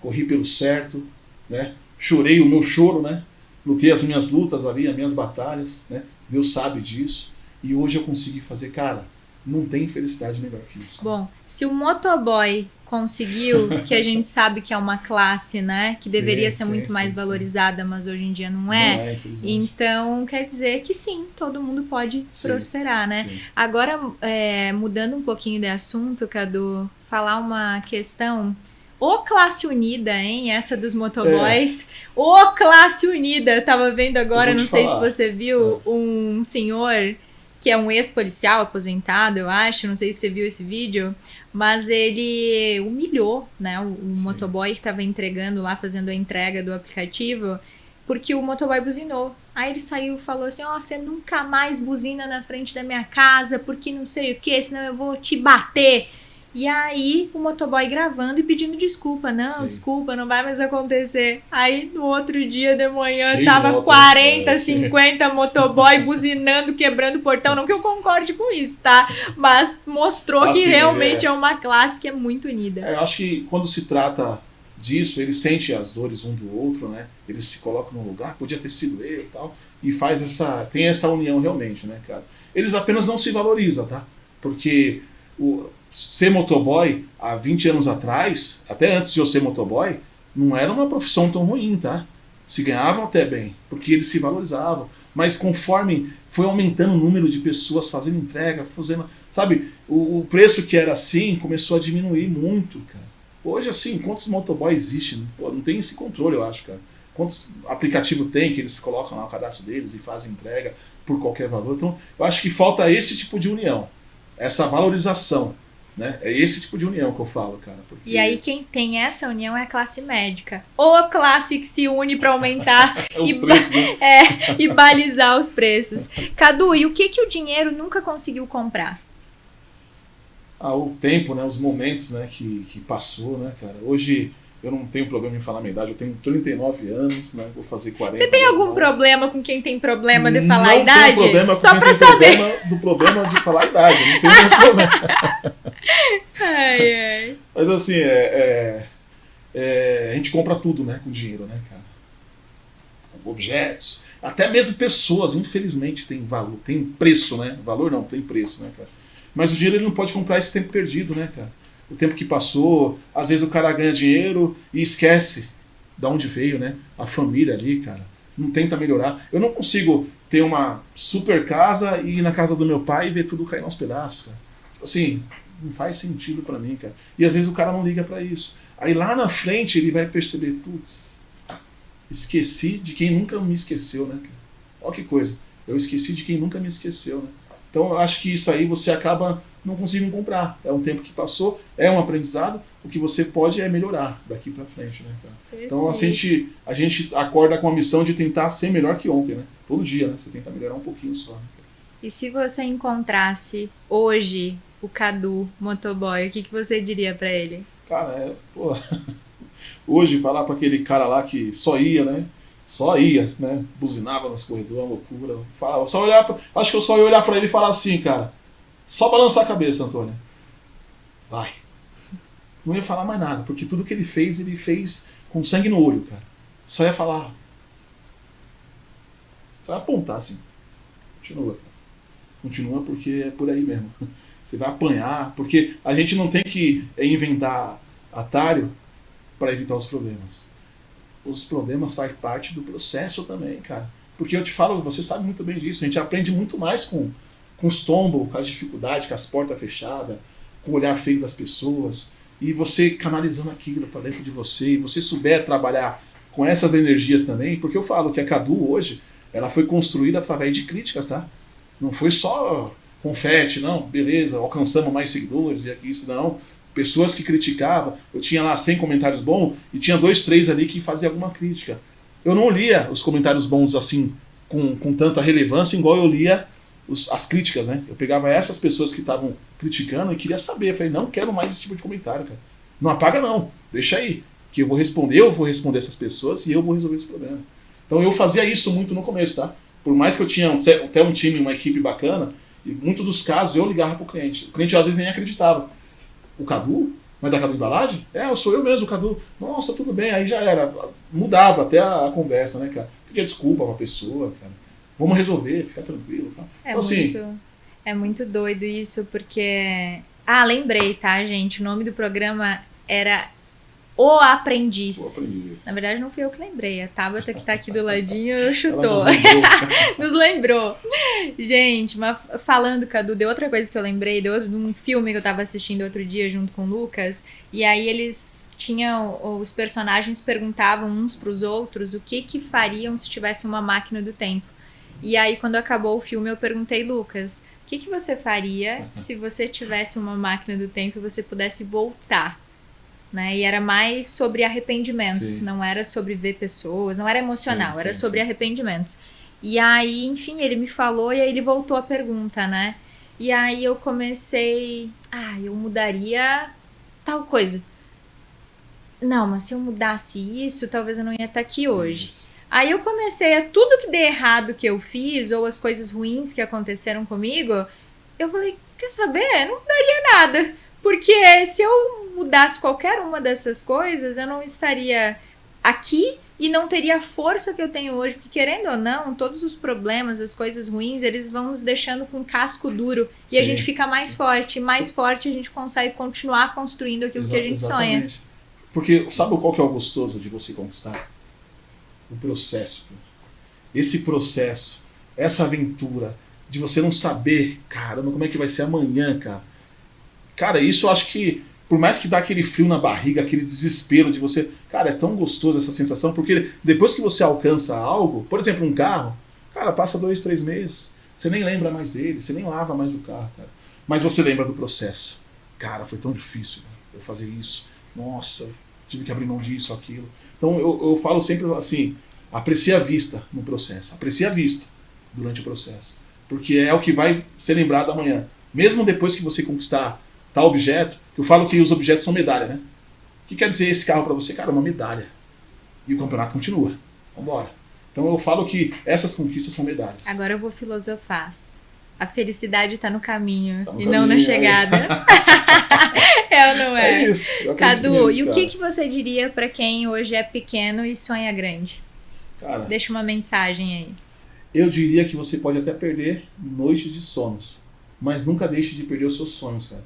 Corri pelo certo, né? Chorei o meu choro, né? Lutei as minhas lutas ali, as minhas batalhas, né? Deus sabe disso. E hoje eu consegui fazer, cara, Não tem felicidade melhor que isso. Bom, se o motoboy conseguiu, que a gente sabe que é uma classe, né, que deveria ser muito mais valorizada, mas hoje em dia não é. Não é, infelizmente. Então, quer dizer que sim, todo mundo pode prosperar, né? Sim. Agora, mudando um pouquinho de assunto, Cadu, falar uma questão. Ô classe unida, hein? Essa dos motoboys. Ô classe unida! Eu tava vendo agora, não sei se você viu, um senhor que é um ex-policial aposentado, eu acho, não sei se você viu esse vídeo, mas ele humilhou, né, o motoboy que tava entregando lá, fazendo a entrega do aplicativo, porque o motoboy buzinou. Aí ele saiu e falou assim, você nunca mais buzina na frente da minha casa, porque não sei o que, senão eu vou te bater. E aí, o motoboy gravando e pedindo desculpa. Não, desculpa, não vai mais acontecer. Aí, no outro dia de manhã, tava 40, 50 motoboy buzinando, quebrando o portão. Não que eu concorde com isso, tá? Mas mostrou que realmente é uma classe que é muito unida. Eu acho que quando se trata disso, ele sente as dores um do outro, né? Eles se colocam num lugar, podia ter sido ele e tal. E tem essa união realmente, né, cara? Eles apenas não se valorizam, tá? Porque ser motoboy há 20 anos atrás, até antes de eu ser motoboy, não era uma profissão tão ruim, tá? Se ganhavam até bem, porque eles se valorizavam. Mas conforme foi aumentando o número de pessoas fazendo entrega, sabe, o preço que era assim começou a diminuir muito, cara. Hoje, assim, quantos motoboys existem? Pô, não tem esse controle, eu acho, cara. Quantos aplicativos tem que eles colocam lá o cadastro deles e fazem entrega por qualquer valor? Então, eu acho que falta esse tipo de união, essa valorização. Né? É esse tipo de união que eu falo, cara. Porque... E aí quem tem essa união é a classe médica. Ou a classe que se une para aumentar preços, né? E balizar os preços. Cadu, e o que o dinheiro nunca conseguiu comprar? O tempo, né? Os momentos, né? que passou, né, cara. Hoje eu não tenho problema em falar a minha idade. Eu tenho 39 anos, né? Vou fazer 40. Você tem algum problema com quem tem problema de falar a idade? Não tenho problema só com pra quem saber. Tem problema de falar a idade. Não tenho nenhum problema. Ai. Mas assim, a gente compra tudo, né, com dinheiro, né, cara? Objetos, até mesmo pessoas, infelizmente, tem valor, tem preço, né? Valor não, tem preço, né, cara? Mas o dinheiro ele não pode comprar esse tempo perdido, né, cara? O tempo que passou, às vezes o cara ganha dinheiro e esquece de onde veio, né? A família ali, cara. Não tenta melhorar. Eu não consigo ter uma super casa e ir na casa do meu pai e ver tudo cair aos pedaços, cara. Assim, não faz sentido pra mim, cara. E às vezes o cara não liga pra isso. Aí lá na frente ele vai perceber, putz, esqueci de quem nunca me esqueceu, né, cara? Olha que coisa. Eu esqueci de quem nunca me esqueceu, né? Então eu acho que isso aí você acaba não conseguindo comprar. É um tempo que passou, é um aprendizado. O que você pode é melhorar daqui pra frente, né, cara? Então assim, a gente acorda com a missão de tentar ser melhor que ontem, né? Todo dia, né? Você tenta melhorar um pouquinho só. Né, cara? E se você encontrasse hoje o Cadu motoboy, o que você diria pra ele? Cara, hoje falar pra aquele cara lá que só ia, né? Só ia, né? Buzinava nos corredores, uma loucura. Acho que eu só ia olhar pra ele e falar assim, cara, só balançar a cabeça, Antônio. Vai. Não ia falar mais nada, porque tudo que ele fez com sangue no olho, cara. Só ia falar. Só ia apontar assim. Continua, cara. Continua porque é por aí mesmo. Você vai apanhar, porque a gente não tem que inventar atalho para evitar os problemas. Os problemas fazem parte do processo também, cara. Porque eu te falo, você sabe muito bem disso, a gente aprende muito mais com os tombos, com as dificuldades, com as portas fechadas, com o olhar feio das pessoas, e você canalizando aquilo para dentro de você, e você souber trabalhar com essas energias também, porque eu falo que a Cadu hoje, ela foi construída através de críticas, tá? Não foi só confete, não, beleza, alcançamos mais seguidores e aqui isso não. Pessoas que criticavam, eu tinha lá 100 comentários bons e tinha 2, 3 ali que faziam alguma crítica. Eu não lia os comentários bons assim, com tanta relevância, igual eu lia as críticas, né? Eu pegava essas pessoas que estavam criticando e queria saber. Eu falei, não quero mais esse tipo de comentário, cara. Não apaga não, deixa aí, que eu vou responder essas pessoas e eu vou resolver esse problema. Então eu fazia isso muito no começo, tá? Por mais que eu tinha até um time, uma equipe bacana, e muitos dos casos eu ligava pro cliente. O cliente às vezes nem acreditava. O Cadu? Não é da Cadu Embalagem? Eu sou eu mesmo, o Cadu. Nossa, tudo bem. Aí já era. Mudava até a conversa, né, cara? Pedia desculpa pra pessoa, cara. Vamos resolver, fica tranquilo. Tá? Então, assim, É muito doido isso, porque... Ah, lembrei, tá, gente? O nome do programa era O Aprendiz. Na verdade, não fui eu que lembrei. A Tabata, que tá aqui do ladinho, chutou. Nos lembrou. Gente, mas falando, Cadu, de outra coisa que eu lembrei, de um filme que eu tava assistindo outro dia junto com o Lucas, e aí eles tinham... Os personagens perguntavam uns pros outros o que fariam se tivesse uma máquina do tempo. E aí, quando acabou o filme, eu perguntei, Lucas... O que você faria se você tivesse uma máquina do tempo e você pudesse voltar? Né? E era mais sobre arrependimentos, sim, não era sobre ver pessoas, não era emocional, sim, era sobre arrependimentos. E aí, enfim, ele me falou e aí ele voltou a pergunta, né? E aí eu comecei, eu mudaria tal coisa. Não, mas se eu mudasse isso, talvez eu não ia estar aqui hoje. Aí eu comecei a tudo que deu errado que eu fiz, ou as coisas ruins que aconteceram comigo, eu falei, quer saber? Não mudaria nada. Porque se eu mudasse qualquer uma dessas coisas, eu não estaria aqui e não teria a força que eu tenho hoje. Porque querendo ou não, todos os problemas, as coisas ruins, eles vão nos deixando com casco duro. Sim, e a gente fica mais forte. E mais forte a gente consegue continuar construindo aquilo que a gente sonha. Porque sabe qual que é o gostoso de você conquistar? O processo. Esse processo, essa aventura de você não saber, caramba, como é que vai ser amanhã, cara. Cara, isso eu acho que, por mais que dá aquele frio na barriga, aquele desespero de você, cara, é tão gostoso essa sensação, porque depois que você alcança algo, por exemplo, um carro, cara, passa 2, 3 meses, você nem lembra mais dele, você nem lava mais do carro, cara. Mas você lembra do processo. Cara, foi tão difícil, né, eu fazer isso. Nossa, tive que abrir mão disso, aquilo. Então eu falo sempre assim, aprecie a vista no processo, aprecie a vista durante o processo, porque é o que vai ser lembrado amanhã. Mesmo depois que você conquistar tal objeto, que eu falo que os objetos são medalha, né? O que quer dizer esse carro para você? Cara, uma medalha. E o campeonato continua. Vambora. Então eu falo que essas conquistas são medalhas. Agora eu vou filosofar. A felicidade está no caminho e não na chegada. É ou não é? É isso. Cadu, nisso, e o que você diria para quem hoje é pequeno e sonha grande? Cara, deixa uma mensagem aí. Eu diria que você pode até perder noites de sonos, mas nunca deixe de perder os seus sonhos, cara.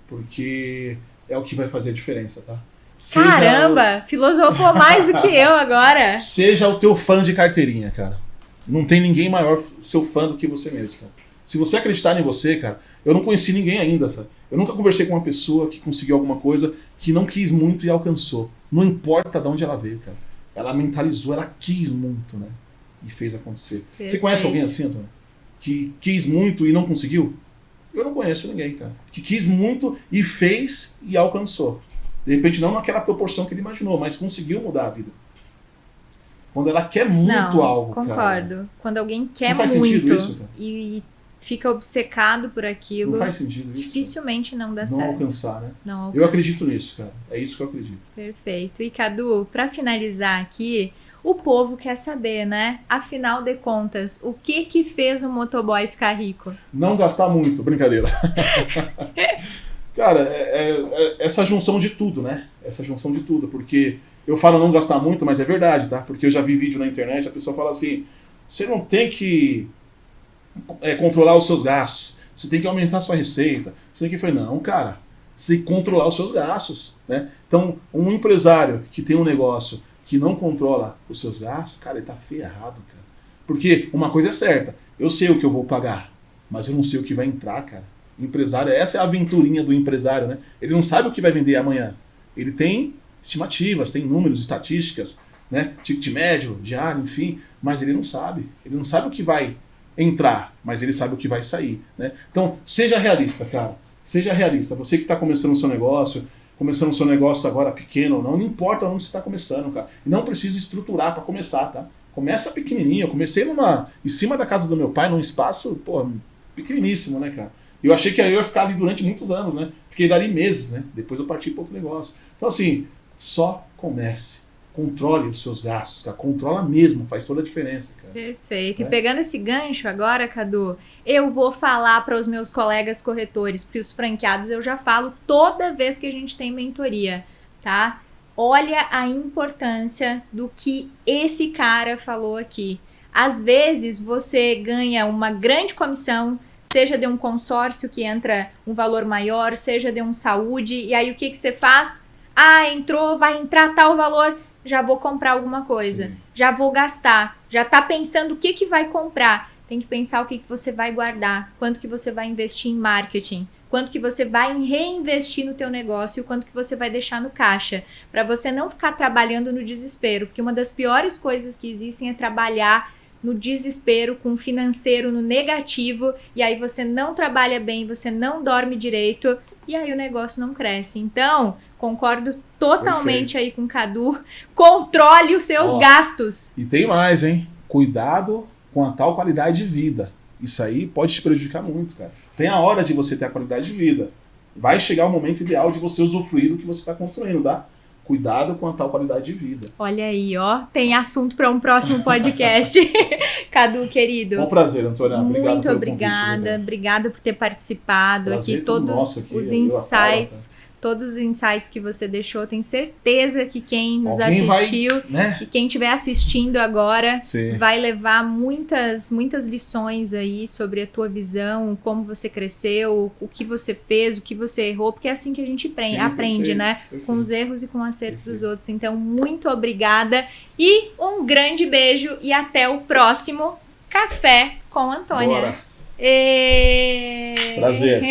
Porque é o que vai fazer a diferença, tá? Caramba! Filosofou mais do que eu agora. Seja o teu fã de carteirinha, cara. Não tem ninguém maior seu fã do que você mesmo, cara. Se você acreditar em você, cara, eu não conheci ninguém ainda, sabe? Eu nunca conversei com uma pessoa que conseguiu alguma coisa que não quis muito e alcançou. Não importa de onde ela veio, cara. Ela mentalizou, ela quis muito, né? E fez acontecer. Perfeito. Você conhece alguém assim, Antônio? Que quis muito e não conseguiu? Eu não conheço ninguém, cara. Que quis muito e fez e alcançou. De repente não naquela proporção que ele imaginou, mas conseguiu mudar a vida. Quando ela quer muito algo, concordo. Cara. Quando alguém quer não faz muito sentido isso, cara? E fica obcecado por aquilo, não faz sentido isso, dificilmente cara. Não dá não certo. Alcançar, né? Não alcançar. Eu acredito nisso, cara. É isso que eu acredito. Perfeito. E Cadu, para finalizar aqui, o povo quer saber, né? Afinal de contas, o que fez o motoboy ficar rico? Não gastar muito, brincadeira. Cara, essa junção de tudo, né? Essa junção de tudo, porque eu falo não gastar muito, mas é verdade, tá? Porque eu já vi vídeo na internet, a pessoa fala assim, você não tem que controlar os seus gastos, você tem que aumentar a sua receita, você tem que... Eu falei, não, cara, você tem que controlar os seus gastos, né? Então, um empresário que tem um negócio que não controla os seus gastos, cara, ele tá ferrado, cara. Porque uma coisa é certa, eu sei o que eu vou pagar, mas eu não sei o que vai entrar, cara. O empresário, essa é a aventurinha do empresário, né? Ele não sabe o que vai vender amanhã. Ele tem estimativas, tem números, estatísticas, né? Ticket médio, diário, enfim, mas ele não sabe. Ele não sabe o que vai entrar, mas ele sabe o que vai sair, né? Então, seja realista, cara. Seja realista. Você que está começando o seu negócio agora pequeno ou não importa onde você está começando, cara. E não precisa estruturar para começar, tá? Começa pequenininho. Eu comecei em cima da casa do meu pai, num espaço, pequeniníssimo, né, cara? Eu achei que eu ia ficar ali durante muitos anos, né? Fiquei dali meses, né? Depois eu parti para outro negócio. Então, assim, só comece. Controle os seus gastos, cara. Controla mesmo, faz toda a diferença, cara. Perfeito. E pegando esse gancho agora, Cadu, eu vou falar para os meus colegas corretores, porque os franqueados eu já falo toda vez que a gente tem mentoria, tá? Olha a importância do que esse cara falou aqui. Às vezes você ganha uma grande comissão, seja de um consórcio que entra um valor maior, seja de um saúde, e aí o que você faz? Ah, entrou, vai entrar tal valor, já vou comprar alguma coisa, já vou gastar, já tá pensando o que vai comprar. Tem que pensar o que você vai guardar, quanto que você vai investir em marketing, quanto que você vai reinvestir no teu negócio e quanto que você vai deixar no caixa, para você não ficar trabalhando no desespero, porque uma das piores coisas que existem é trabalhar no desespero, com o financeiro no negativo, e aí você não trabalha bem, você não dorme direito, e aí o negócio não cresce. Então, concordo totalmente aí com o Cadu, controle os seus gastos. E tem mais, hein? Cuidado com a tal qualidade de vida. Isso aí pode te prejudicar muito, cara. Tem a hora de você ter a qualidade de vida. Vai chegar o momento ideal de você usufruir do que você está construindo, tá? Cuidado com a tal qualidade de vida. Olha aí, ó. Tem assunto para um próximo podcast. Cadu, querido. Um prazer, Antônia. Obrigado muito pelo obrigada. Convite, obrigada por ter participado prazer aqui. Todos aqui, os insights. Todos os insights que você deixou, tenho certeza que quem nos assistiu e quem estiver assistindo agora vai levar muitas lições aí sobre a tua visão, como você cresceu, o que você fez, o que você errou, porque é assim que a gente aprende, né? Perfeito. Com os erros e com os acertos dos outros. Então, muito obrigada e um grande beijo e até o próximo Café com Antônia. Bora. Prazer.